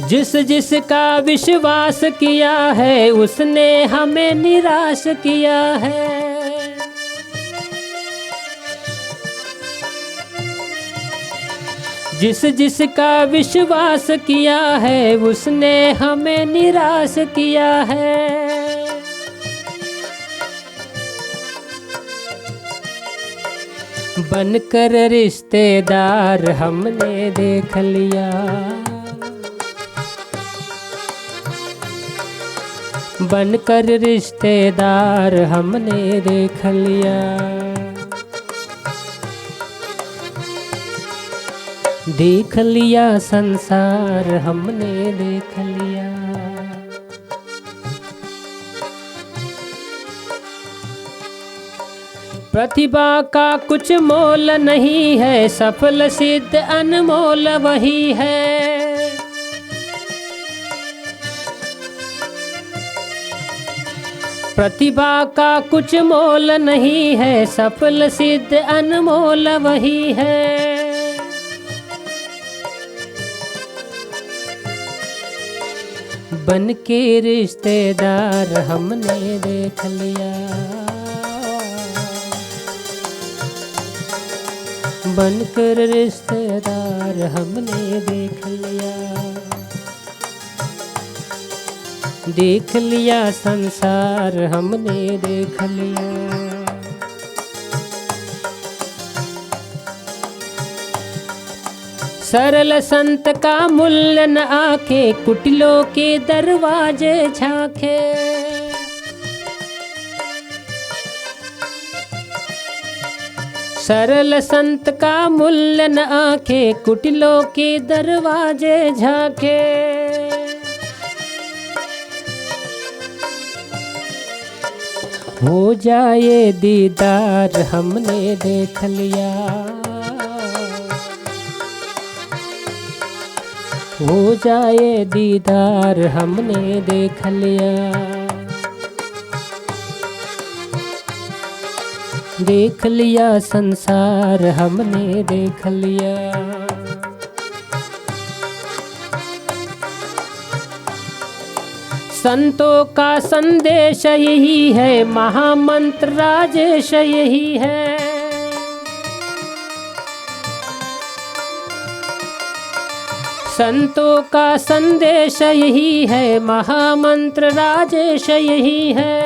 जिस जिसका विश्वास किया है उसने हमें निराश किया है। जिस जिसका विश्वास किया है उसने हमें निराश किया है। बनकर रिश्तेदार हमने देख लिया। बनकर रिश्तेदार हमने देख लिया। देख लिया संसार हमने देख लिया। प्रतिभा का कुछ मोल नहीं है, सफल सिद्ध अनमोल वही है। प्रतिभा का कुछ मोल नहीं है, सफल सिद्ध अनमोल वही है। बन के रिश्तेदार हमने देख लिया, बनकर रिश्तेदार हमने देख लिया, देख लिया संसार हमने देख लिया। सरल संत का मूल्य न आखे, कुटिलों के दरवाजे झांके। सरल संत का मूल्य न आखे, कुटिलों के दरवाजे झांके। हो जाए दीदार हमने देख लिया, हो जाए दीदार हमने देख लिया, देख लिया संसार हमने देख लिया। संतों का संदेश यही है, महामंत्र राजेश यही है। संतों का संदेश यही है, महामंत्र राजेश यही है।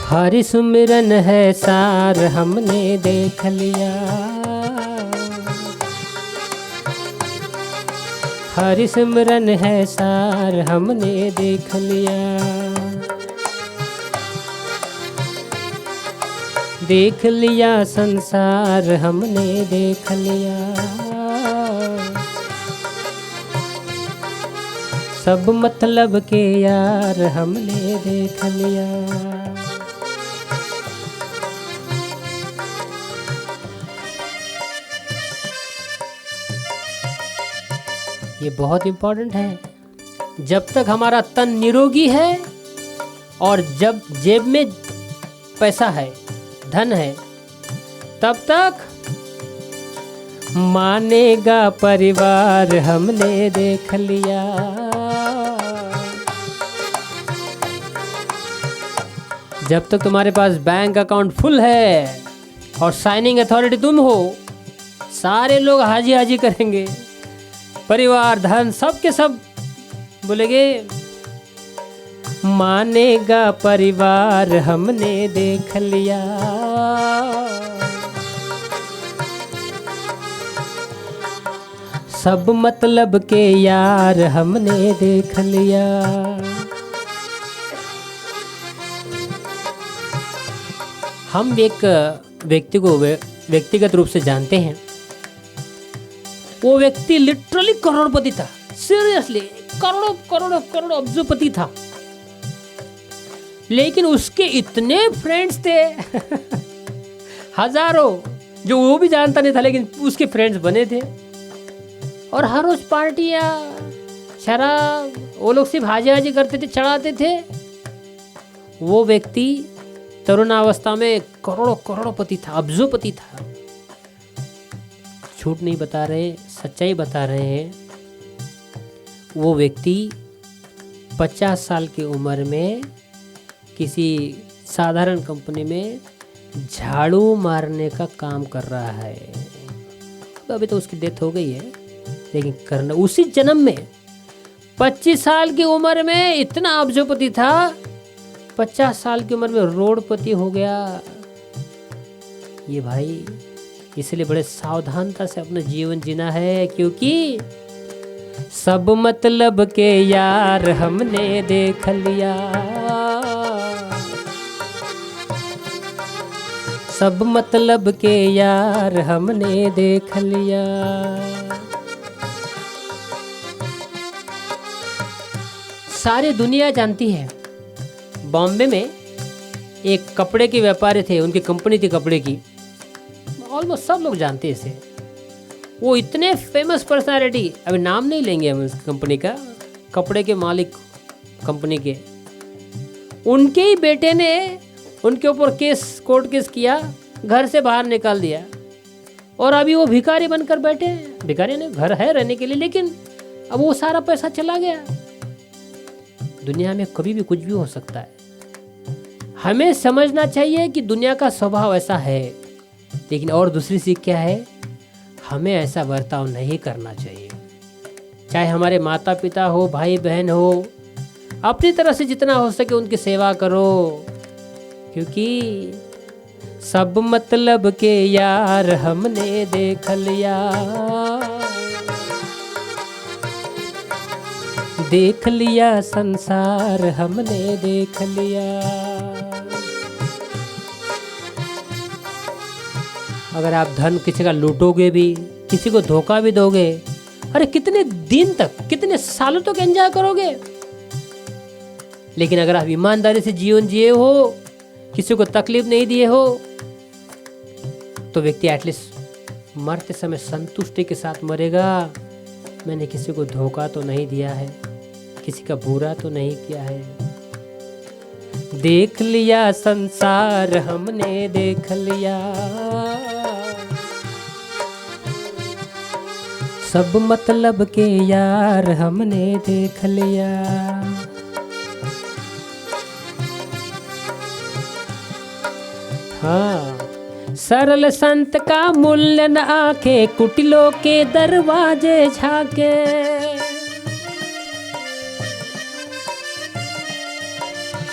हरि सुमिरन है सार हमने देख लिया, हरि सिमरन है सार हमने देख लिया, देख लिया संसार हमने देख लिया। सब मतलब के यार हमने देख लिया। ये बहुत इम्पोर्टेंट है। जब तक हमारा तन निरोगी है और जब जेब में पैसा है, धन है, तब तक मानेगा परिवार हमने देख लिया। जब तक तुम्हारे पास बैंक अकाउंट फुल है और साइनिंग अथॉरिटी तुम हो, सारे लोग हाजी हाजी करेंगे, परिवार धन सब के सब बोलेंगे मानेगा परिवार हमने देख लिया। सब मतलब के यार हमने देख लिया। हम एक व्यक्ति को व्यक्तिगत रूप से जानते हैं। वो व्यक्ति लिटरली करोड़पति था, सीरियसली करोड़ों करोड़ों करोड़ों अब्जोपति था, लेकिन उसके इतने फ्रेंड्स थे हजारों, जो वो भी जानता नहीं था लेकिन उसके फ्रेंड्स बने थे। और हर रोज पार्टियां, शराब, वो लोग सिर्फ हाजी हाजी करते थे, चढ़ाते थे। वो व्यक्ति तरुणावस्था में करोड़ों करोड़पति था, अब्जोपति था। झूठ नहीं बता रहे, सच्चाई बता रहे हैं। वो व्यक्ति 50 साल की उम्र में किसी साधारण कंपनी में झाड़ू मारने का काम कर रहा है। अभी तो उसकी डेथ हो गई है, लेकिन करना उसी जन्म में 25 साल की उम्र में इतना अब्जोपति था, 50 साल की उम्र में रोडपति हो गया। ये भाई इसलिए बड़े सावधानता से अपना जीवन जीना है, क्योंकि सब मतलब के यार हमने देख लिया। सब मतलब के यार हमने देख लिया। सारी दुनिया जानती है बॉम्बे में एक कपड़े के व्यापारी थे, उनकी कंपनी थी कपड़े की, ऑलमोस्ट सब लोग जानते हैं इसे। वो इतने फेमस पर्सनालिटी, अभी नाम नहीं लेंगे हम उस कंपनी का, कपड़े के मालिक कंपनी के, उनके ही बेटे ने उनके ऊपर कोर्ट केस किया, घर से बाहर निकाल दिया, और अभी वो भिखारी बनकर बैठे हैं। भिखारी ने घर है रहने के लिए, लेकिन अब वो सारा पैसा चला गया। दुनिया में कभी भी कुछ भी हो सकता है। हमें समझना चाहिए कि दुनिया का स्वभाव ऐसा है, लेकिन और दूसरी सीख क्या है, हमें ऐसा बर्ताव नहीं करना चाहिए। चाहे हमारे माता पिता हो, भाई बहन हो, अपनी तरह से जितना हो सके उनकी सेवा करो, क्योंकि सब मतलब के यार हमने देख लिया, देख लिया संसार हमने देख लिया। अगर आप धन किसी का लूटोगे भी, किसी को धोखा भी दोगे, अरे कितने दिन तक, कितने सालों तक एंजॉय करोगे। लेकिन अगर आप ईमानदारी से जीवन जिए हो, किसी को तकलीफ नहीं दिए हो, तो व्यक्ति एटलीस्ट मरते समय संतुष्टि के साथ मरेगा। मैंने किसी को धोखा तो नहीं दिया है, किसी का बुरा तो नहीं किया है। देख लिया संसार हमने देख लिया, सब मतलब के यार हमने देख लिया। हाँ, सरल संत का मूल्य न आंखे, कुटिलों के दरवाजे झाके।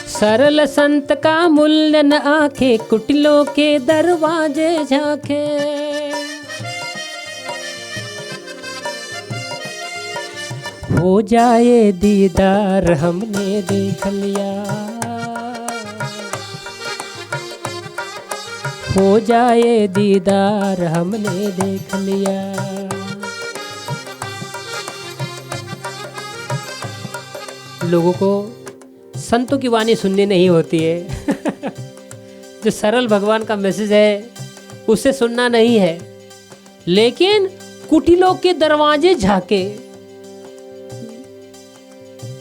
सरल संत का मूल्य न आंखे, कुटिलों के दरवाजे झाके। हो जाए दीदार हमने देख लिया, हो जाए दीदार हमने देख लिया। लोगों को संतों की वाणी सुननी नहीं होती है। जो सरल भगवान का मैसेज है उसे सुनना नहीं है, लेकिन कुटिलों के दरवाजे झाके।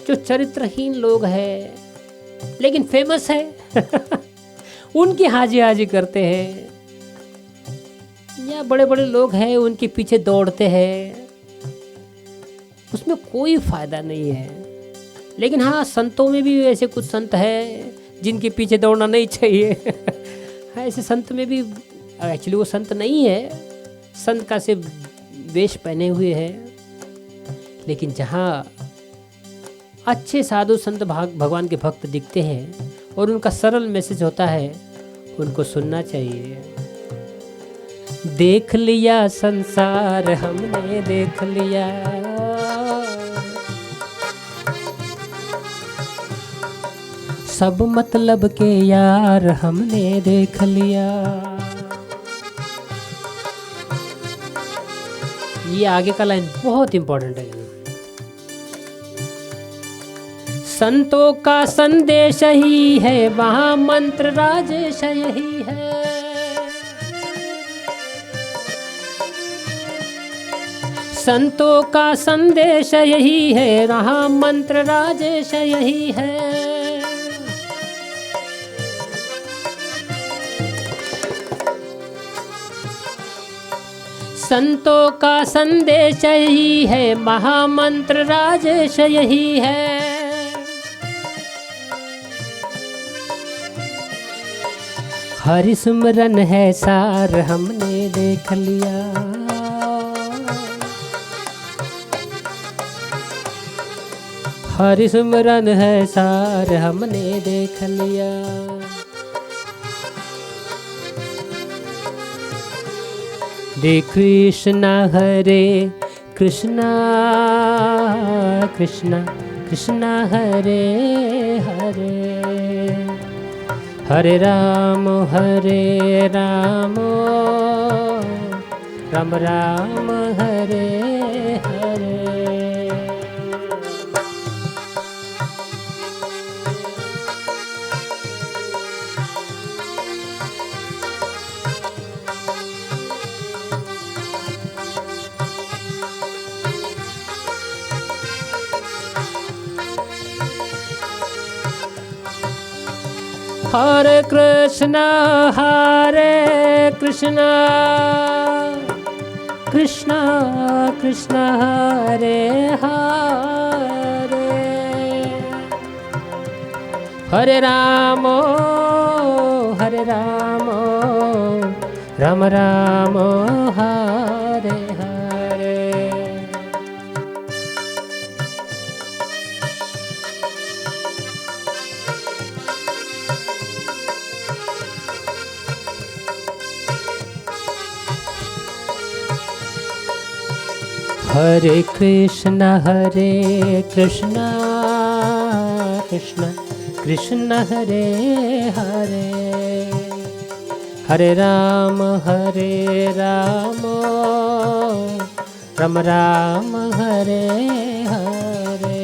जो चरित्रहीन लोग हैं लेकिन फेमस है उनकी हाजी हाजी करते हैं, या बड़े बड़े लोग हैं उनके पीछे दौड़ते हैं, उसमें कोई फायदा नहीं है। लेकिन हाँ, संतों में भी ऐसे कुछ संत हैं जिनके पीछे दौड़ना नहीं चाहिए। ऐसे संत में भी एक्चुअली वो संत नहीं है, संत का सिर्फ वेश पहने हुए है। लेकिन जहाँ अच्छे साधु संत भगवान के भक्त दिखते हैं और उनका सरल मैसेज होता है, उनको सुनना चाहिए। देख लिया संसार हमने देख लिया, सब मतलब के यार हमने देख लिया। ये आगे का लाइन बहुत इंपॉर्टेंट है। संतों का संदेश ही है, वहाँ मंत्र राजेश यही है। संतों का संदेश यही है, वहाँ मंत्र राजेश यही है। संतों का संदेश यही है, महामंत्र राजेश यही है। हरि सुमरन है सार हमने देख लिया, हरि सुमरन है सार हमने देख लिया। हरे कृष्णा कृष्णा कृष्णा कृष्णा हरे हरे, हरे राम राम राम हरे हरे। हरे कृष्ण कृष्ण कृष्ण हरे हरे, हरे राम राम राम हरे हरे। हरे कृष्ण कृष्ण कृष्ण हरे हरे, हरे राम राम राम हरे हरे।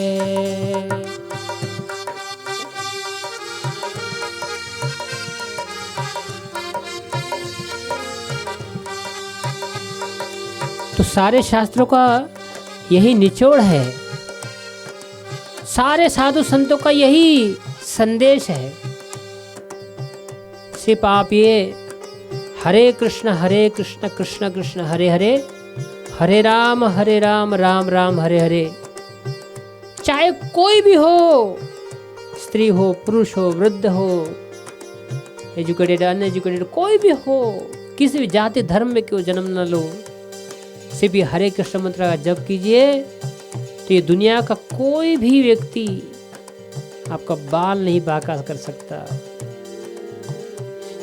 तो सारे शास्त्रों का यही निचोड़ है, सारे साधु संतों का यही संदेश है। सिर्फ आप ये हरे कृष्ण कृष्ण कृष्ण हरे हरे, हरे राम राम राम हरे हरे, चाहे कोई भी हो, स्त्री हो, पुरुष हो, वृद्ध हो, एजुकेटेड अनएजुकेटेड, कोई भी हो, किसी भी जाति धर्म में क्यों जन्म न लो, सिर्फ ये हरे कृष्ण मंत्र का जप कीजिए तो ये दुनिया का कोई भी व्यक्ति आपका बाल नहीं बांका कर सकता।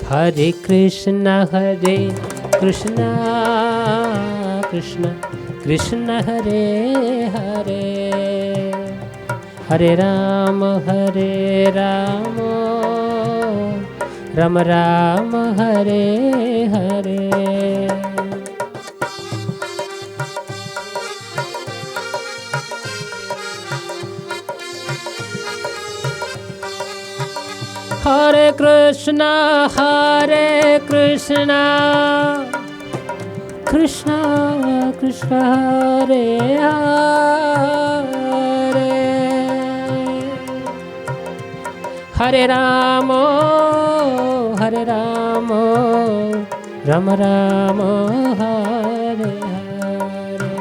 हरे कृष्ण कृष्ण कृष्ण हरे हरे, हरे राम राम राम हरे हरे। हरे कृष्ण कृष्ण कृष्ण हरे हरे, हरे राम राम राम हरे हरे।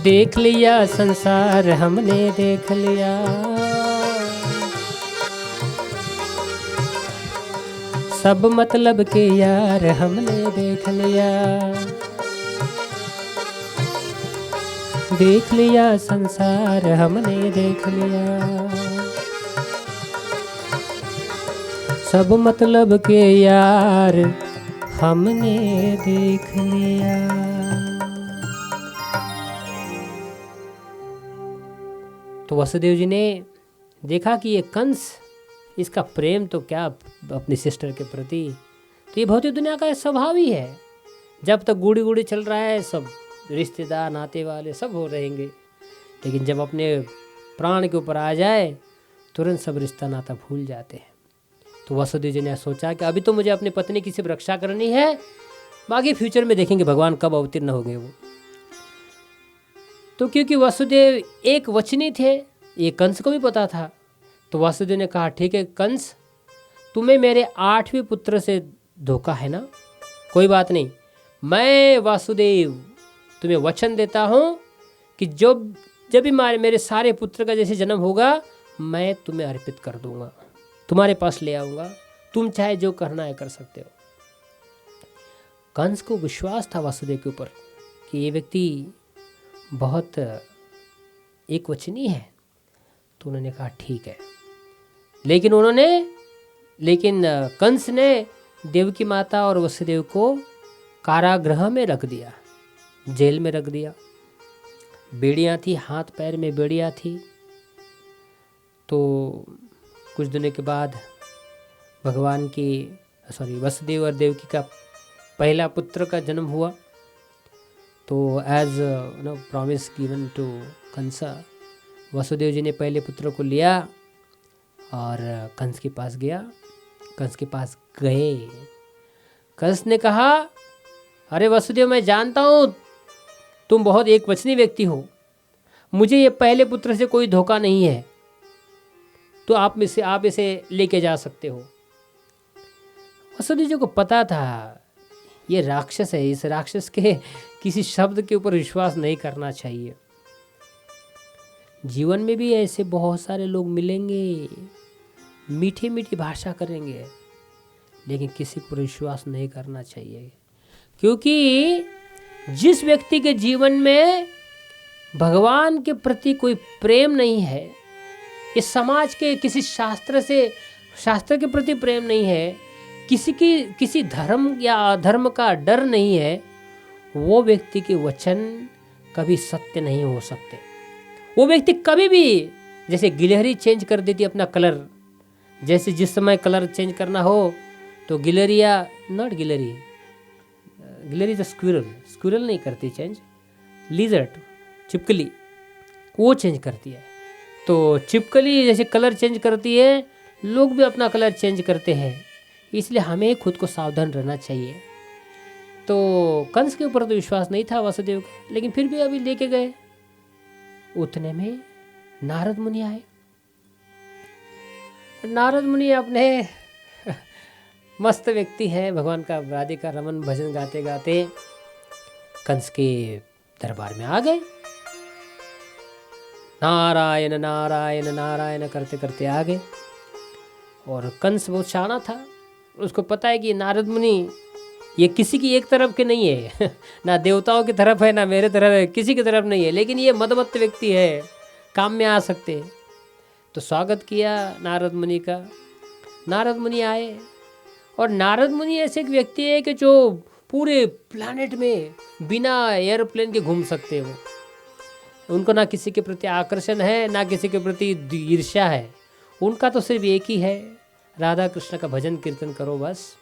देख लिया संसार हमने देख लिया, सब मतलब के यार हमने देख लिया। देख लिया संसार हमने देख लिया, सब मतलब के यार हमने देख लिया। तो वसुदेव जी ने देखा कि ये कंस, इसका प्रेम तो क्या अपनी सिस्टर के प्रति, तो ये भौतिक दुनिया का स्वभाव ही है। जब तक गुड़ी गुड़ी चल रहा है, सब रिश्तेदार नाते वाले सब हो रहेंगे, लेकिन जब अपने प्राण के ऊपर आ जाए तुरंत सब रिश्ता नाता भूल जाते हैं। तो वसुदेव जी ने सोचा कि अभी तो मुझे अपनी पत्नी की सिर्फ रक्षा करनी है, बाकी फ्यूचर में देखेंगे भगवान कब अवतीर्ण होंगे वो। तो क्योंकि वसुदेव एक वचनी थे, ये कंस को भी पता था, तो वासुदेव ने कहा ठीक है कंस, तुम्हें मेरे 8वें पुत्र से धोखा है ना, कोई बात नहीं, मैं वासुदेव तुम्हें वचन देता हूँ कि जब भी मेरे सारे पुत्र का जैसे जन्म होगा मैं तुम्हें अर्पित कर दूंगा, तुम्हारे पास ले आऊँगा, तुम चाहे जो करना है कर सकते हो। कंस को विश्वास था वासुदेव के ऊपर कि ये व्यक्ति बहुत एक वचनी है, तो उन्होंने कहा ठीक है। लेकिन कंस ने देवकी माता और वसुदेव को कारागृह में रख दिया, जेल में रख दिया। बेड़ियाँ थी, हाथ पैर में बेड़ियाँ थी। तो कुछ दिनों के बाद वसुदेव और देवकी का पहला पुत्र का जन्म हुआ। तो as promise given to Kansa, Vasudev ji ने पहले पुत्र को लिया और कंस के पास गया। कंस के पास गए, कंस ने कहा अरे वसुदेव, मैं जानता हूँ तुम बहुत एकवचनी व्यक्ति हो, मुझे ये पहले पुत्र से कोई धोखा नहीं है, तो आप इसे लेके जा सकते हो। वसुदेव जी को पता था ये राक्षस है, इस राक्षस के किसी शब्द के ऊपर विश्वास नहीं करना चाहिए। जीवन में भी ऐसे बहुत सारे लोग मिलेंगे, मीठी मीठी भाषा करेंगे, लेकिन किसी पर विश्वास नहीं करना चाहिए, क्योंकि जिस व्यक्ति के जीवन में भगवान के प्रति कोई प्रेम नहीं है, इस समाज के किसी शास्त्र के प्रति प्रेम नहीं है, किसी धर्म या अधर्म का डर नहीं है, वो व्यक्ति के वचन कभी सत्य नहीं हो सकते। वो व्यक्ति कभी भी, जैसे गिलहरी चेंज कर देती अपना कलर, जैसे जिस समय कलर चेंज करना हो तो गिलहरी तो स्क्विरल नहीं करती चेंज, लिजर्ट, छिपकली, वो चेंज करती है। तो छिपकली जैसे कलर चेंज करती है, लोग भी अपना कलर चेंज करते हैं, इसलिए हमें खुद को सावधान रहना चाहिए। तो कंस के ऊपर तो विश्वास नहीं था वासुदेव का, लेकिन फिर भी अभी लेके गए। उतने में नारद मुनि आए। नारद मुनि अपने मस्त व्यक्ति है, भगवान का राधिका रमन भजन गाते गाते कंस के दरबार में आ गए। नारायण नारायण नारायण करते करते आ गए। और कंस बहुत शाना था, उसको पता है कि नारद मुनि ये किसी की एक तरफ के नहीं है ना देवताओं की तरफ है ना मेरे तरफ है, किसी की तरफ नहीं है, लेकिन ये मदमत्त व्यक्ति है, काम में आ सकते। तो स्वागत किया नारद मुनि का। नारद मुनि आए, और नारद मुनि ऐसे एक व्यक्ति है कि जो पूरे प्लैनेट में बिना एयरप्लेन के घूम सकते हो। उनको ना किसी के प्रति आकर्षण है, ना किसी के प्रति ईर्ष्या है, उनका तो सिर्फ एक ही है, राधा कृष्ण का भजन कीर्तन करो बस।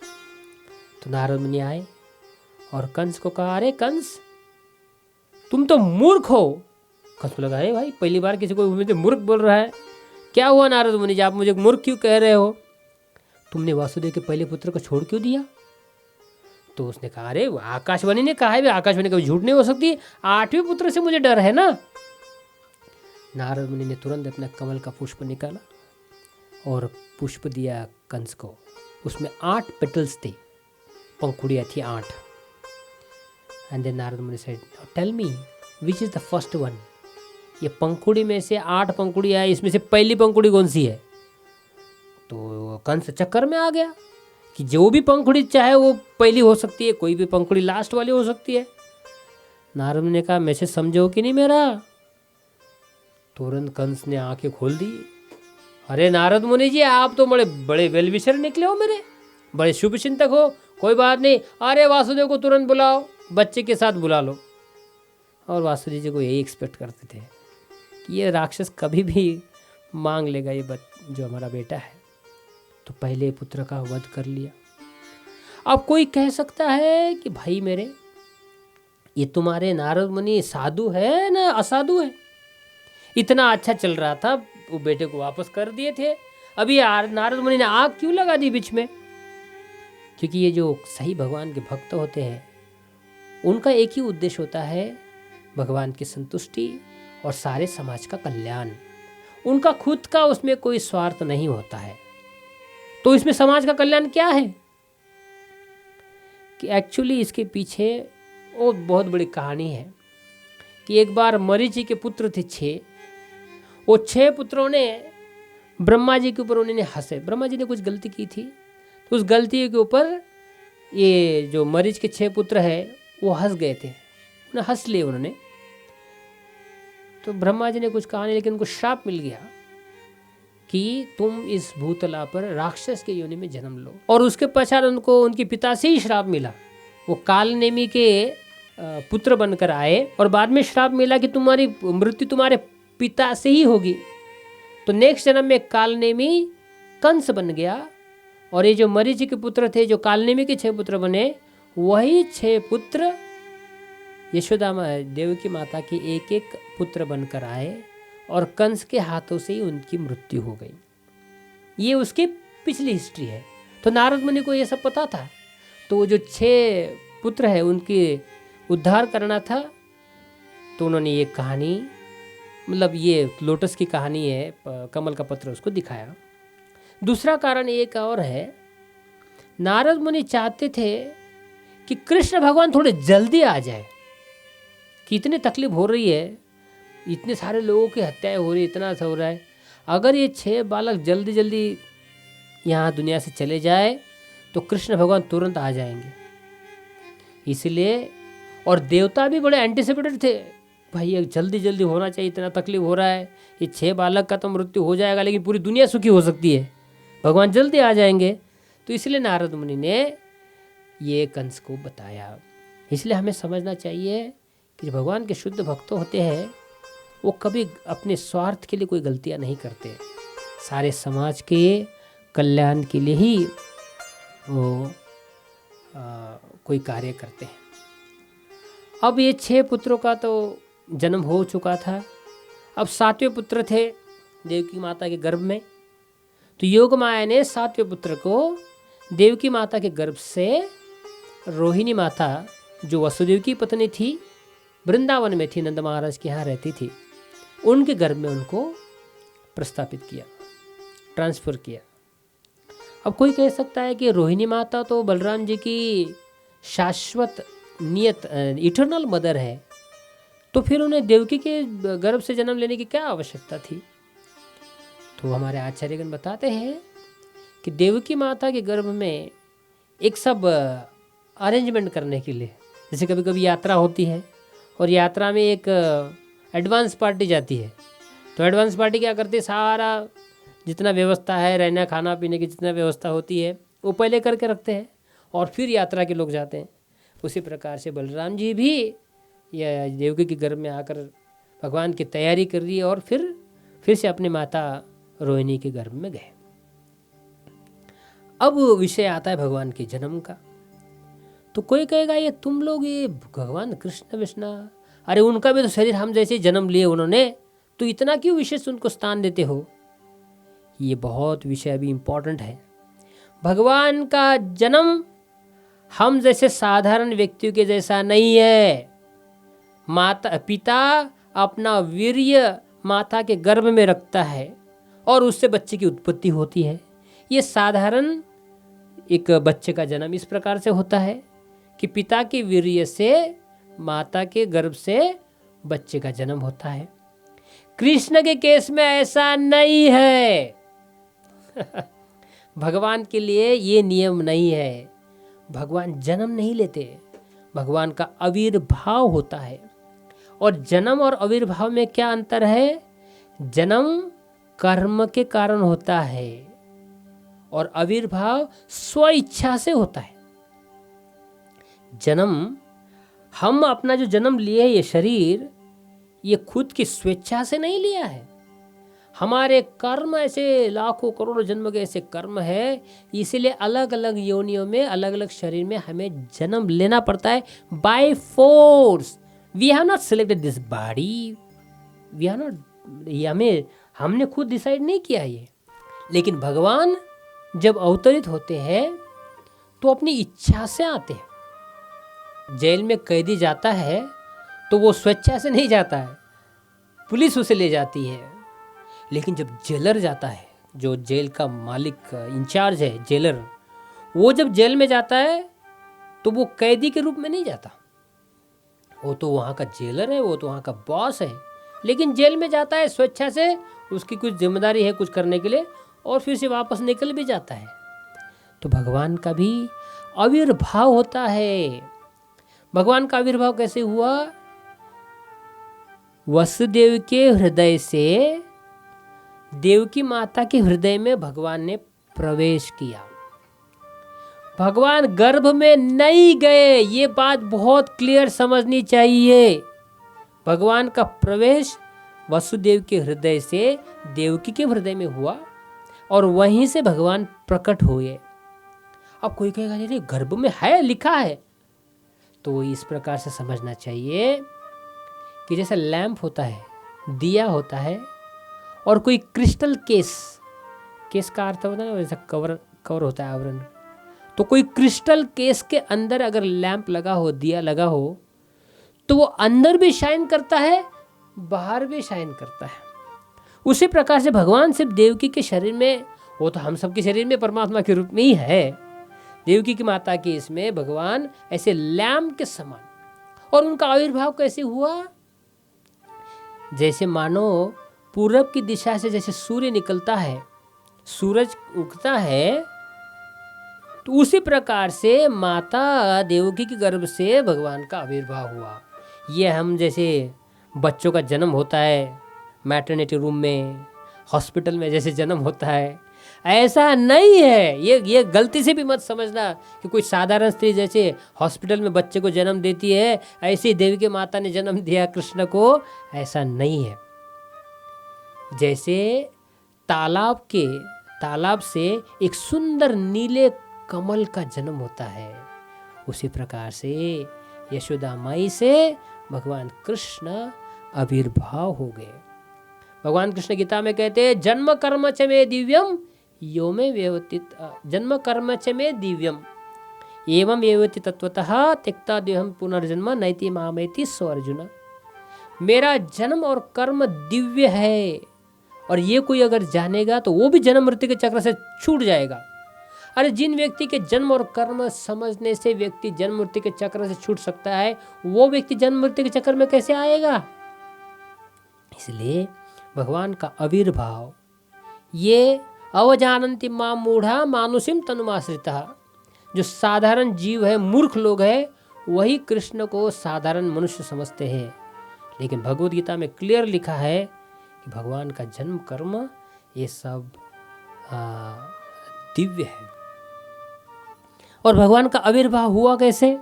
तो नारद मुनि आए और कंस को कहा, अरे कंस तुम तो मूर्ख हो। कंस को लगा, अरे भाई पहली बार किसी को मुझे मूर्ख बोल रहा है, क्या हुआ नारद मुनि जी, आप मुझे मूर्ख क्यों कह रहे हो? तुमने वासुदेव के पहले पुत्र को छोड़ क्यों दिया? तो उसने कहा, अरे आकाशवाणी ने कहा है, आकाशवाणी कभी झूठ नहीं हो सकती, 8वें पुत्र से मुझे डर है ना। नारद मुनि ने तुरंत अपना कमल का पुष्प निकाला और पुष्प दिया कंस को। उसमें 8 पेटल्स थे, पंखुड़ियाँ थी 8। And then Narad Muni said, tell me which is the first one. ये पंखुड़ी में से 8 पंखुड़ियाँ है, इसमें से पहली पंखुड़ी कौन सी है? तो कंस चक्कर में आ गया कि जो भी पंखुड़ी चाहे वो पहली हो सकती है, कोई भी पंखुड़ी लास्ट वाली हो सकती है। नारद ने कहा, मैसेज समझो कि नहीं मेरा? तुरंत कंस ने आंखें खोल दी। अरे नारद मुनि जी, आप तो बड़े वेलविशर निकले हो, मेरे बड़े शुभ चिंतक हो, कोई बात नहीं, अरे वासुदेव को तुरंत बुलाओ, बच्चे के साथ बुला लो। और वासुदेव जी को यही एक्सपेक्ट करते थे कि ये राक्षस कभी भी मांग लेगा ये जो हमारा बेटा है। तो पहले पुत्र का वध कर लिया। अब कोई कह सकता है कि भाई मेरे, ये तुम्हारे नारद मुनि साधु है ना असाधु है? इतना अच्छा चल रहा था, वो बेटे को वापस कर दिए थे, अभी नारद मुनि ने आग क्यों लगा दी बीच में? क्योंकि ये जो सही भगवान के भक्त होते हैं, उनका एक ही उद्देश्य होता है, भगवान की संतुष्टि और सारे समाज का कल्याण। उनका खुद का उसमें कोई स्वार्थ नहीं होता है। तो इसमें समाज का कल्याण क्या है कि एक्चुअली इसके पीछे वो बहुत बड़ी कहानी है कि एक बार मरीचि के पुत्र थे 6। वो 6 पुत्रों ने ब्रह्मा जी के ऊपर उन्होंने हंसे। ब्रह्मा जी ने कुछ गलती की थी, तो उस गलती के ऊपर ये जो मरीच के 6 पुत्र है वो हंस गए थे, उन्हें हंस लिए उन्होंने। तो ब्रह्मा जी ने कुछ कहा नहीं, लेकिन उनको श्राप मिल गया कि तुम इस भूतला पर राक्षस के योनि में जन्म लो। और उसके पश्चात उनको उनके पिता से ही श्राप मिला, वो कालनेमी के पुत्र बनकर आए, और बाद में श्राप मिला कि तुम्हारी मृत्यु तुम्हारे पिता से ही होगी। तो नेक्स्ट जन्म में कालनेमी कंस बन गया, और ये जो मरीचि के पुत्र थे, जो कालनेमी के 6 पुत्र बने, वही 6 पुत्र यशोदा देवकी माता के एक एक पुत्र बनकर आए, और कंस के हाथों से ही उनकी मृत्यु हो गई। ये उसकी पिछली हिस्ट्री है। तो नारद मुनि को ये सब पता था। तो जो 6 पुत्र है उनके उद्धार करना था, तो उन्होंने ये कहानी, मतलब ये लोटस की कहानी है, कमल का पत्र, उसको दिखाया। दूसरा कारण एक और है, नारद मुनि चाहते थे कि कृष्ण भगवान थोड़े जल्दी आ जाए, कि इतनी तकलीफ हो रही है, इतने सारे लोगों की हत्याएं हो रही, इतना सा हो रहा है, अगर ये 6 बालक जल्दी जल्दी यहाँ दुनिया से चले जाए तो कृष्ण भगवान तुरंत आ जाएंगे। इसलिए, और देवता भी बड़े एंटिसिपेटेड थे, भाई ये जल्दी जल्दी होना चाहिए, इतना तकलीफ हो रहा है, ये 6 बालक का तो मृत्यु हो जाएगा लेकिन पूरी दुनिया सुखी हो सकती है, भगवान जल्दी आ जाएंगे। तो इसलिए नारद मुनि ने ये कंस को बताया। इसलिए हमें समझना चाहिए कि भगवान के शुद्ध भक्त होते हैं, वो कभी अपने स्वार्थ के लिए कोई गलतियां नहीं करते, सारे समाज के कल्याण के लिए ही वो कोई कार्य करते हैं। अब ये 6 पुत्रों का तो जन्म हो चुका था। अब 7वें पुत्र थे देवकी माता के गर्भ में। तो योग माया ने 7वें पुत्र को देवकी माता के गर्भ से रोहिणी माता, जो वसुदेव की पत्नी थी, वृंदावन में थी, नंद महाराज के यहाँ रहती थी, उनके गर्भ में उनको प्रस्थापित किया, ट्रांसफर किया। अब कोई कह सकता है कि रोहिणी माता तो बलराम जी की शाश्वत नियत इटर्नल मदर है, तो फिर उन्हें देवकी के गर्भ से जन्म लेने की क्या आवश्यकता थी? तो हमारे आचार्यगण बताते हैं कि देवकी माता के गर्भ में एक सब अरेंजमेंट करने के लिए, जैसे कभी कभी यात्रा होती है और यात्रा में एक एडवांस पार्टी जाती है, तो एडवांस पार्टी क्या करती है, सारा जितना व्यवस्था है, रहना खाना पीने की जितना व्यवस्था होती है वो पहले करके रखते हैं और फिर यात्रा के लोग जाते हैं। उसी प्रकार से बलराम जी भी या देवकी के गर्भ में आकर भगवान की तैयारी कर रही है और फिर से अपनी माता रोहिणी के गर्भ में गए। अब विषय आता है भगवान के जन्म का। तो कोई कहेगा ये तुम लोग ये भगवान कृष्ण विष्णु, अरे उनका भी तो शरीर हम जैसे जन्म लिए उन्होंने, तो इतना क्यों विशेष उनको स्थान देते हो? ये बहुत विषय अभी इम्पोर्टेंट है। भगवान का जन्म हम जैसे साधारण व्यक्तियों के जैसा नहीं है। माता पिता अपना वीर्य माता के गर्भ में रखता है और उससे बच्चे की उत्पत्ति होती है। ये साधारण एक बच्चे का जन्म इस प्रकार से होता है कि पिता के वीर्य से माता के गर्भ से बच्चे का जन्म होता है। कृष्ण के केस में ऐसा नहीं है। भगवान के लिए ये नियम नहीं है। भगवान जन्म नहीं लेते, भगवान का आविर्भाव होता है। और जन्म और आविर्भाव में क्या अंतर है? जन्म कर्म के कारण होता है और आविर्भाव स्व इच्छा से होता है। जन्म, हम अपना जो जन्म लिए ये शरीर, ये खुद की स्वेच्छा से नहीं लिया है। हमारे कर्म ऐसे लाखों करोड़ों जन्म के ऐसे कर्म है, इसीलिए अलग अलग योनियों में अलग अलग शरीर में हमें जन्म लेना पड़ता है by force. We have not selected this body, we have not, हमने खुद डिसाइड नहीं किया ये। लेकिन भगवान जब अवतरित होते हैं तो अपनी इच्छा से आते हैं। जेल में कैदी जाता है तो वो स्वेच्छा से नहीं जाता है, पुलिस उसे ले जाती है। लेकिन जब जेलर जाता है, जो जेल का मालिक इंचार्ज है जेलर, वो जब जेल में जाता है तो वो कैदी के रूप में नहीं जाता, वो तो वहाँ का जेलर है, वो तो वहाँ का बॉस है। लेकिन जेल में जाता है स्वेच्छा से, उसकी कुछ जिम्मेदारी है कुछ करने के लिए, और फिर से वापस निकल भी जाता है। तो भगवान का भी आविर्भाव होता है। भगवान का आविर्भाव कैसे हुआ? वसुदेव के हृदय से देवकी माता के हृदय में भगवान ने प्रवेश किया। भगवान गर्भ में नहीं गए, ये बात बहुत क्लियर समझनी चाहिए। भगवान का प्रवेश वसुदेव के हृदय से देवकी के हृदय में हुआ और वहीं से भगवान प्रकट हुए। अब कोई कहेगा नहीं गर्भ में है, लिखा है, तो इस प्रकार से समझना चाहिए कि जैसे लैंप होता है, दिया होता है, और कोई क्रिस्टल केस का अर्थ होता है ना, जैसा कवर होता है आवरण, तो कोई क्रिस्टल केस के अंदर अगर लैंप लगा हो, दिया लगा हो, तो वो अंदर भी शाइन करता है, बाहर भी शाइन करता है। उसी प्रकार से भगवान सिर्फ देवकी के शरीर में, वो तो हम सबके शरीर में परमात्मा के रूप में ही है, देवकी की माता के इसमें भगवान ऐसे लैंप के समान। और उनका आविर्भाव कैसे हुआ? जैसे मानो पूरब की दिशा से जैसे सूर्य निकलता है, सूरज उगता है, तो उसी प्रकार से माता देवकी के गर्भ से भगवान का आविर्भाव हुआ। ये हम जैसे बच्चों का जन्म होता है मैटरनिटी रूम में, हॉस्पिटल में जैसे जन्म होता है, ऐसा नहीं है। ये गलती से भी मत समझना कि कोई साधारण स्त्री जैसे हॉस्पिटल में बच्चे को जन्म देती है, ऐसे ही देवी के माता ने जन्म दिया कृष्ण को, ऐसा नहीं है। जैसे तालाब से एक सुंदर नीले कमल का जन्म होता है, उसी प्रकार से यशोदा माई से भगवान कृष्ण आविर्भाव हो गए। भगवान कृष्ण गीता में कहते हैं, जन्म कर्म च मे दिव्यम यो में व्यवतित, जन्म कर्म च मे दिव्यम एवं व्यवति तत्वतः त्यक्ता देहम पुनर्जन्म नैति मामेति सो अर्जुन। मेरा जन्म और कर्म दिव्य है, और ये कोई अगर जानेगा तो वो भी जन्म मृत्यु के चक्र से छूट जाएगा। अरे जिन व्यक्ति के जन्म और कर्म समझने से व्यक्ति जन्म मृत्यु के चक्र से छूट सकता है, वो व्यक्ति जन्म मृत्यु के चक्र में कैसे आएगा? इसलिए भगवान का आविर्भाव, ये अवजानन्ति मां मूढ़ा मानुषिम तनुमाश्रिता, जो साधारण जीव है, मूर्ख लोग है, वही कृष्ण को साधारण मनुष्य समझते हैं। लेकिन भगवद गीता में क्लियर लिखा है कि भगवान का जन्म कर्म ये सब दिव्य है। और भगवान का आविर्भाव हुआ कैसे?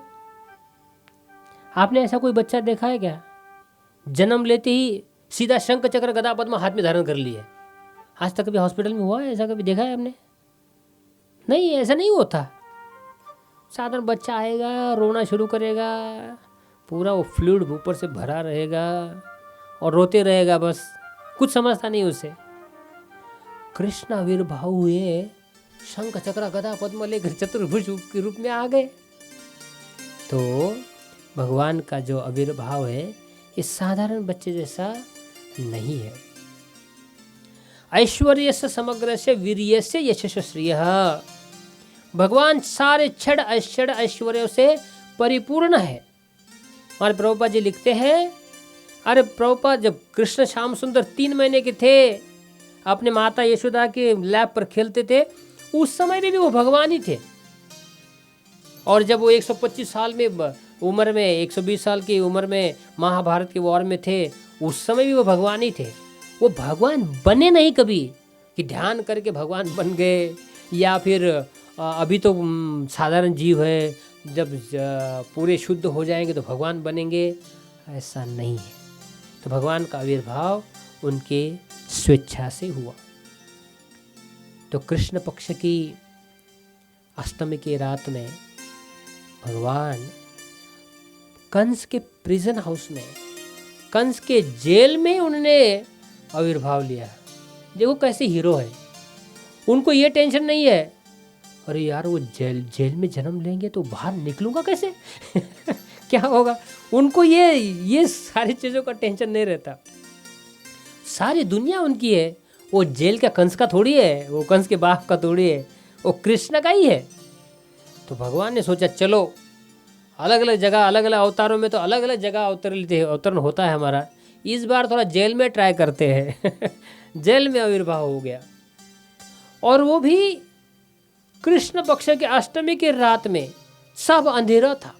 आपने ऐसा कोई बच्चा देखा है क्या जन्म लेते ही सीधा शंख चक्र गदा पद्म हाथ में धारण कर लिए? आज तक कभी हॉस्पिटल में हुआ है ऐसा? कभी देखा है आपने? नहीं, ऐसा नहीं होता। साधारण बच्चा आएगा, रोना शुरू करेगा, पूरा वो फ्लूइड ऊपर से भरा रहेगा और रोते रहेगा, बस कुछ समझता नहीं उसे। कृष्ण आविर्भाव हुए, शंख चक्र गदा पद्म लेकर चतुर्भुज के रूप में आ गए। तो भगवान का जो आविर्भाव है ये साधारण बच्चे जैसा नहीं है। ऐश्वर्य से समग्र से वीर्य से यशस्व श्रिय, भगवान सारे छड़ ऐश्वर्यों से परिपूर्ण है। हमारे प्रभुपाद जी लिखते हैं, अरे प्रभुपाद जब कृष्ण श्याम सुंदर 3 महीने के थे, अपने माता यशोदा के लैब पर खेलते थे, उस समय में भी वो भगवान ही थे। और जब वो 125 साल में उम्र में, 120 साल की उम्र में महाभारत के वॉर में थे, उस समय भी वो भगवान ही थे। वो भगवान बने नहीं कभी कि ध्यान करके भगवान बन गए, या फिर अभी तो साधारण जीव है, जब पूरे शुद्ध हो जाएंगे तो भगवान बनेंगे, ऐसा नहीं है। तो भगवान का आविर्भाव उनके स्वेच्छा से हुआ। तो कृष्ण पक्ष की अष्टमी की रात में भगवान कंस के प्रिजन हाउस में, कंस के जेल में उन्होंने आविर्भाव लिया। देखो कैसे हीरो है, उनको ये टेंशन नहीं है अरे यार वो जेल में जन्म लेंगे तो बाहर निकलूंगा कैसे क्या होगा। उनको ये सारी चीज़ों का टेंशन नहीं रहता। सारी दुनिया उनकी है, वो जेल का कंस का थोड़ी है, वो कंस के बाप का थोड़ी है, वो कृष्ण का ही है। तो भगवान ने सोचा चलो अलग अलग जगह, अलग अलग अवतारों में तो अलग अलग जगह अवतरण होता है हमारा, इस बार थोड़ा जेल में ट्राई करते हैं जेल में आविर्भाव हो गया, और वो भी कृष्ण पक्ष के अष्टमी की रात में। सब अंधेरा था,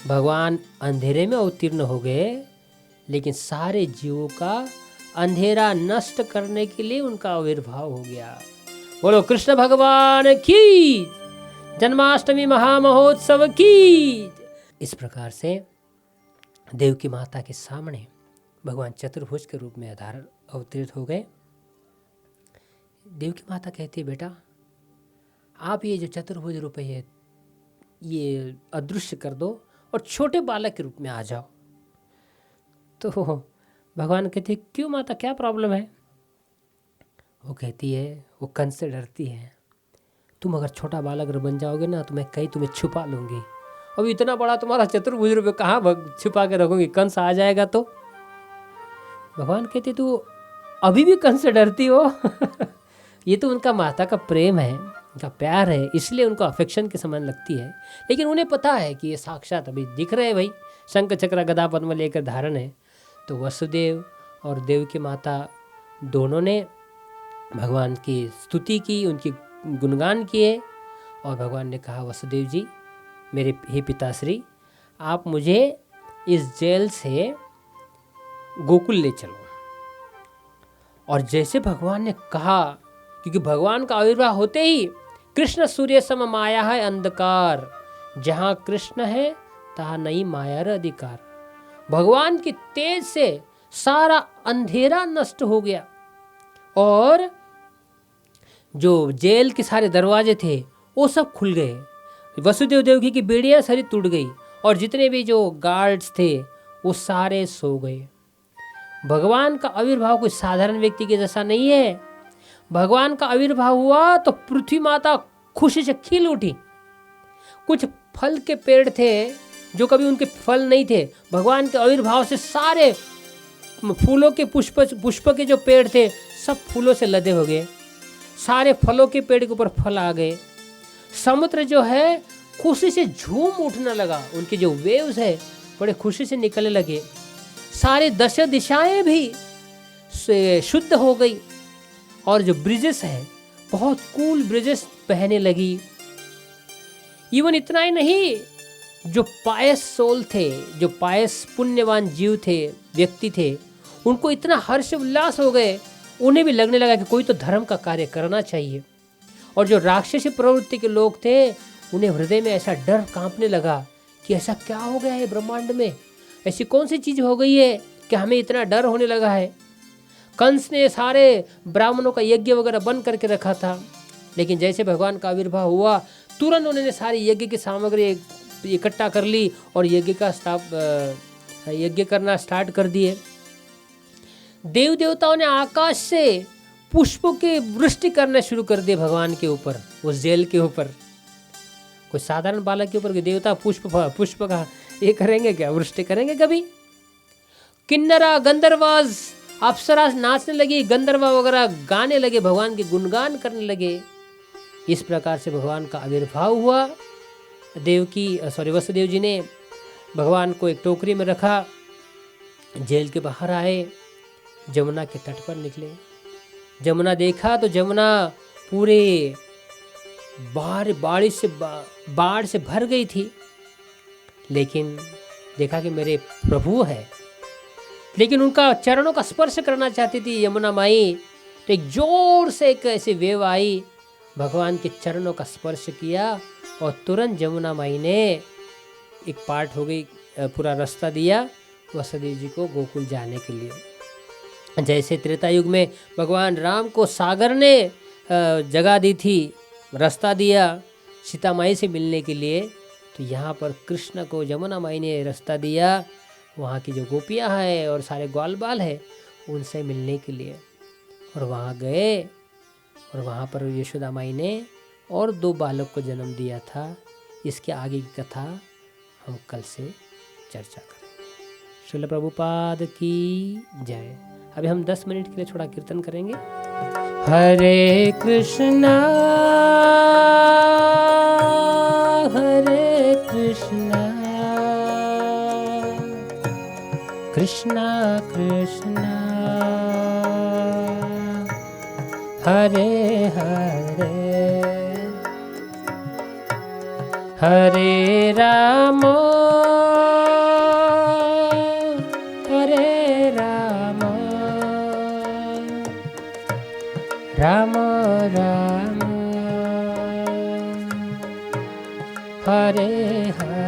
भगवान अंधेरे में अवतीर्ण हो गए, लेकिन सारे जीवों का अंधेरा नष्ट करने के लिए उनका आविर्भाव हो गया। बोलो कृष्ण भगवान की, जन्माष्टमी महामहोत्सव की। इस प्रकार से देवकी माता के सामने भगवान चतुर्भुज के रूप में अवतरित हो गए। देवकी माता कहती है बेटा आप ये जो चतुर्भुज रूप है ये अदृश्य कर दो और छोटे बालक के रूप में आ जाओ। तो भगवान कहते हैं क्यों माता, क्या प्रॉब्लम है? वो कहती है, वो कंस से डरती है, तुम अगर छोटा बालक अगर बन जाओगे ना तो मैं कहीं तुम्हें छुपा लूँगी। अब इतना बड़ा तुम्हारा चतुर्भुज रूप कहाँ छुपा के रखूँगी, कंस आ जाएगा तो। भगवान कहते तू अभी भी कंस से डरती हो। ये तो उनका माता का प्रेम है, उनका प्यार है, इसलिए उनको अफेक्शन के समान लगती है। लेकिन उन्हें पता है कि ये साक्षात अभी दिख रहे हैं भाई, शंख चक्र गदा पद्म लेकर धारण है। तो वसुदेव और देव की माता दोनों ने भगवान की स्तुति की, उनकी गुणगान किए। और भगवान ने कहा, वसुदेव जी मेरे हे पिताश्री, आप मुझे इस जेल से गोकुल ले चलो। और जैसे भगवान ने कहा, क्योंकि भगवान का आविर्भाव होते ही कृष्ण सूर्य सम माया है अंधकार, जहाँ कृष्ण है तहाँ नहीं माया र अधिकार। भगवान की तेज से सारा अंधेरा नष्ट हो गया और जो जेल के सारे दरवाजे थे वो सब खुल गए। वसुदेव देवकी की बेड़ियां सारी टूट गई और जितने भी जो गार्ड्स थे वो सारे सो गए। भगवान का आविर्भाव कोई साधारण व्यक्ति के जैसा नहीं है। भगवान का आविर्भाव हुआ तो पृथ्वी माता खुशी से खिल उठी। कुछ फल के पेड़ थे जो कभी उनके फल नहीं थे, भगवान के आविर्भाव से सारे फूलों के पुष्प के जो पेड़ थे सब फूलों से लदे हो गए। सारे फलों के पेड़ के ऊपर फल आ गए। समुद्र जो है खुशी से झूम उठने लगा, उनके जो वेव्स है बड़े खुशी से निकलने लगे। सारे दश दिशाएं भी शुद्ध हो गई और जो ब्रिजेस है बहुत कूल ब्रिजेस बहने लगी। इवन इतना ही नहीं, जो पायस सोल थे, जो पायस पुण्यवान जीव थे, व्यक्ति थे, उनको इतना हर्ष उल्लास हो गए, उन्हें भी लगने लगा कि कोई तो धर्म का कार्य करना चाहिए। और जो राक्षसी प्रवृत्ति के लोग थे उन्हें हृदय में ऐसा डर कांपने लगा कि ऐसा क्या हो गया है ब्रह्मांड में, ऐसी कौन सी चीज हो गई है कि हमें इतना डर होने लगा है। कंस ने सारे ब्राह्मणों का यज्ञ वगैरह बंद करके रखा था, लेकिन जैसे भगवान का आविर्भाव हुआ तुरंत उन्होंने सारी यज्ञ की सामग्री इकट्ठा कर ली और यज्ञ करना स्टार्ट कर दिए। देव देवताओं ने आकाश से पुष्पों की वृष्टि करना शुरू कर दिए भगवान के ऊपर, उस जेल के ऊपर। कोई साधारण बालक के ऊपर देवता पुष्प का ये करेंगे क्या, वृष्टि करेंगे कभी? किन्नरा गंधर्वाज अप्सरा नाचने लगी, गंधर्वा वगैरह गाने लगे, भगवान के गुणगान करने लगे। इस प्रकार से भगवान का आविर्भाव हुआ। वसुदेव जी ने भगवान को एक टोकरी में रखा, जेल के बाहर आए, जमुना के तट पर निकले। जमुना देखा तो जमुना पूरे बाढ़ से भर गई थी, लेकिन देखा कि मेरे प्रभु है, लेकिन उनका चरणों का स्पर्श करना चाहती थी यमुना माई। तो एक जोर से एक ऐसी वेव आई, भगवान के चरणों का स्पर्श किया और तुरंत यमुना माई ने एक पार्ट हो गई, पूरा रास्ता दिया वसुदेव जी को गोकुल जाने के लिए। जैसे त्रेता युग में भगवान राम को सागर ने जगह दी थी, रास्ता दिया सीता माई से मिलने के लिए, तो यहाँ पर कृष्ण को यमुना माई ने रास्ता दिया वहाँ की जो गोपियाँ हैं और सारे ग्वाल बाल है उनसे मिलने के लिए। और वहाँ गए और वहाँ पर यशोदा माई ने और 2 बालक को जन्म दिया था। इसके आगे की कथा हम कल से चर्चा करेंगे। श्रील प्रभुपाद की जय। अभी हम 10 मिनट के लिए थोड़ा कीर्तन करेंगे। हरे कृष्णा कृष्णा कृष्णा हरे हरे, हरे Ram Ram Ram Hare Hare.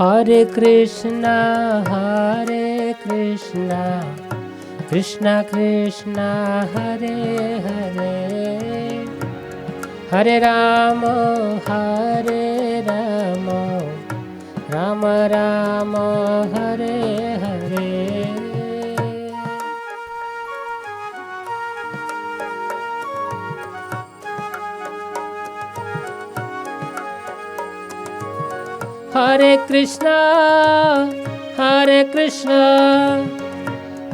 Hare Krishna, Krishna Krishna, Hare Hare, Hare Rama, Rama Rama, Hare Hare. Hare Krishna,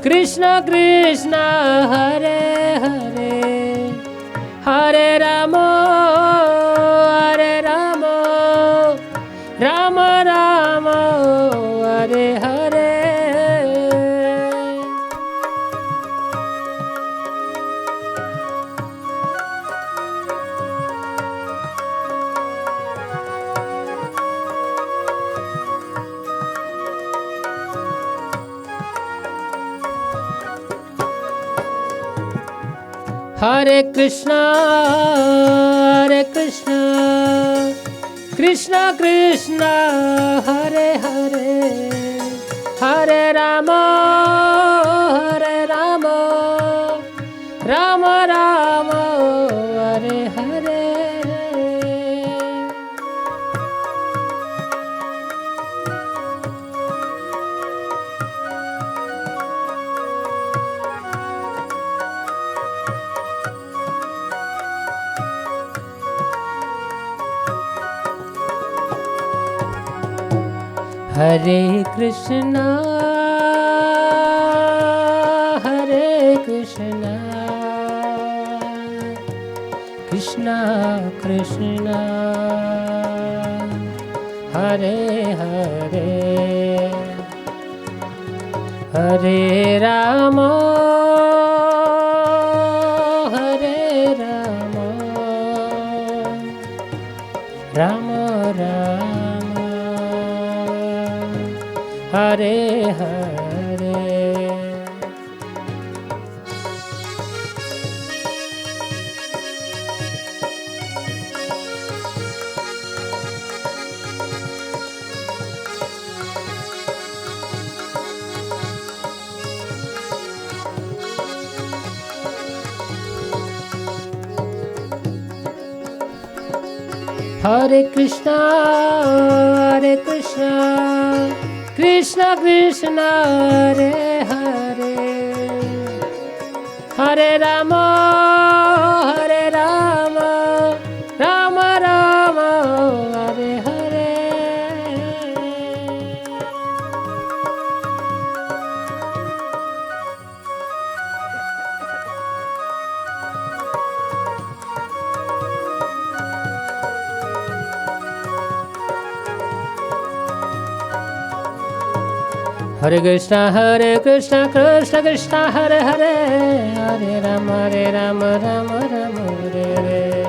Krishna Krishna, Hare Hare, Hare Rama, Rama Rama, Hare Hare. Hare Krishna, Krishna Krishna, Hare Hare, Hare Rama, Rama Rama, Hare Hare. Hare Krishna, Krishna Krishna, Hare Hare, Hare Rama, Rama Rama, Hare Hare. Hare Krishna, Krishna Krishna, Hare Hare, Hare Rama, Rama Rama, Hare Hare. Hare Krishna, Krishna Krishna, Hare Hare, Hare Rama, Rama Rama, Hare Hare.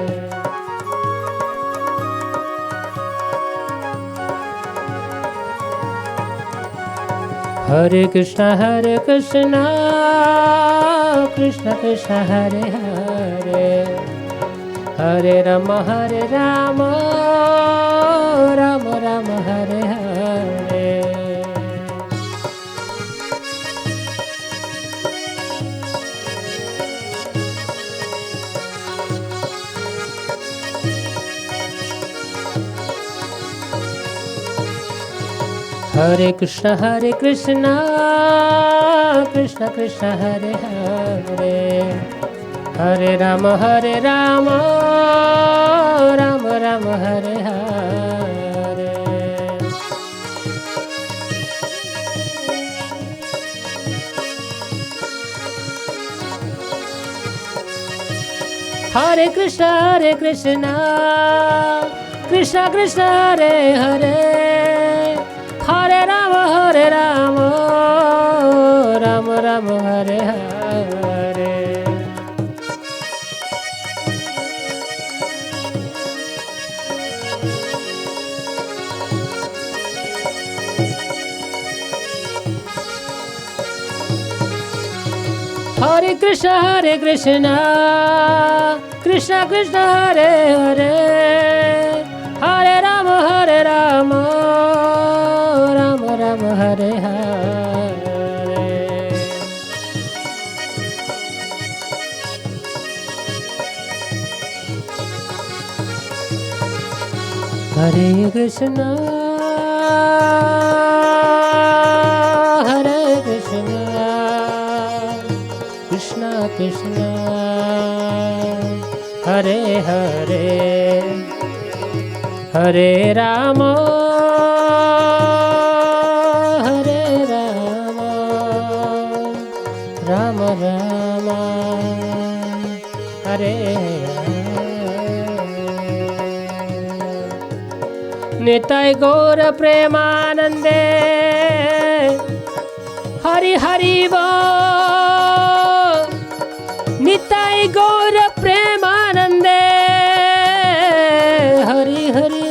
Hare Krishna, Krishna Krishna, Hare Hare, Hare Rama, Rama Rama, Hare Hare. Hare Krishna, Krishna Krishna, Hare Hare, Hare Rama, Rama Rama, Hare Hare. Hare Krishna, Krishna Krishna, Hare Hare, Hare Rama, Rama Rama, Hare Hare. Hare Krishna, Krishna Krishna, Hare Hare, Hare Rama, हरे कृष्णा हरे कृष्णा कृष्णा कृष्णा हरे हरे हरे राम हरे राम राम राम हरे निताय गौर प्रेमानंदे हरि हरि बोल निताय गौर प्रेमानंदे हरि हरि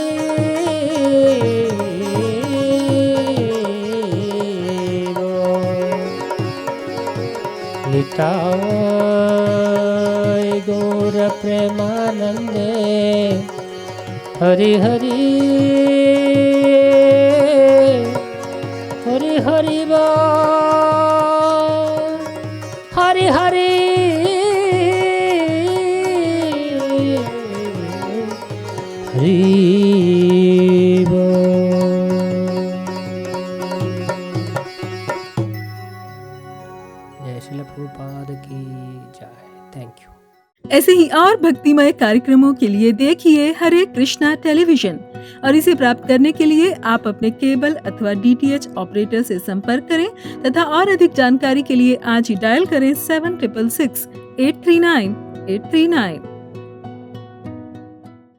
बोल निताय गौर प्रेमानंदे हरि हरि हरि हरि बोल हरि हरि हरि जय श्रील प्रभुपाद की जय। Thank you. ऐसे ही और भक्तिमय कार्यक्रमों के लिए देखिए हरे कृष्णा टेलीविजन और इसे प्राप्त करने के लिए आप अपने केबल अथवा DTH ऑपरेटर से संपर्क करें तथा और अधिक जानकारी के लिए आज ही डायल करें 7666 839 839।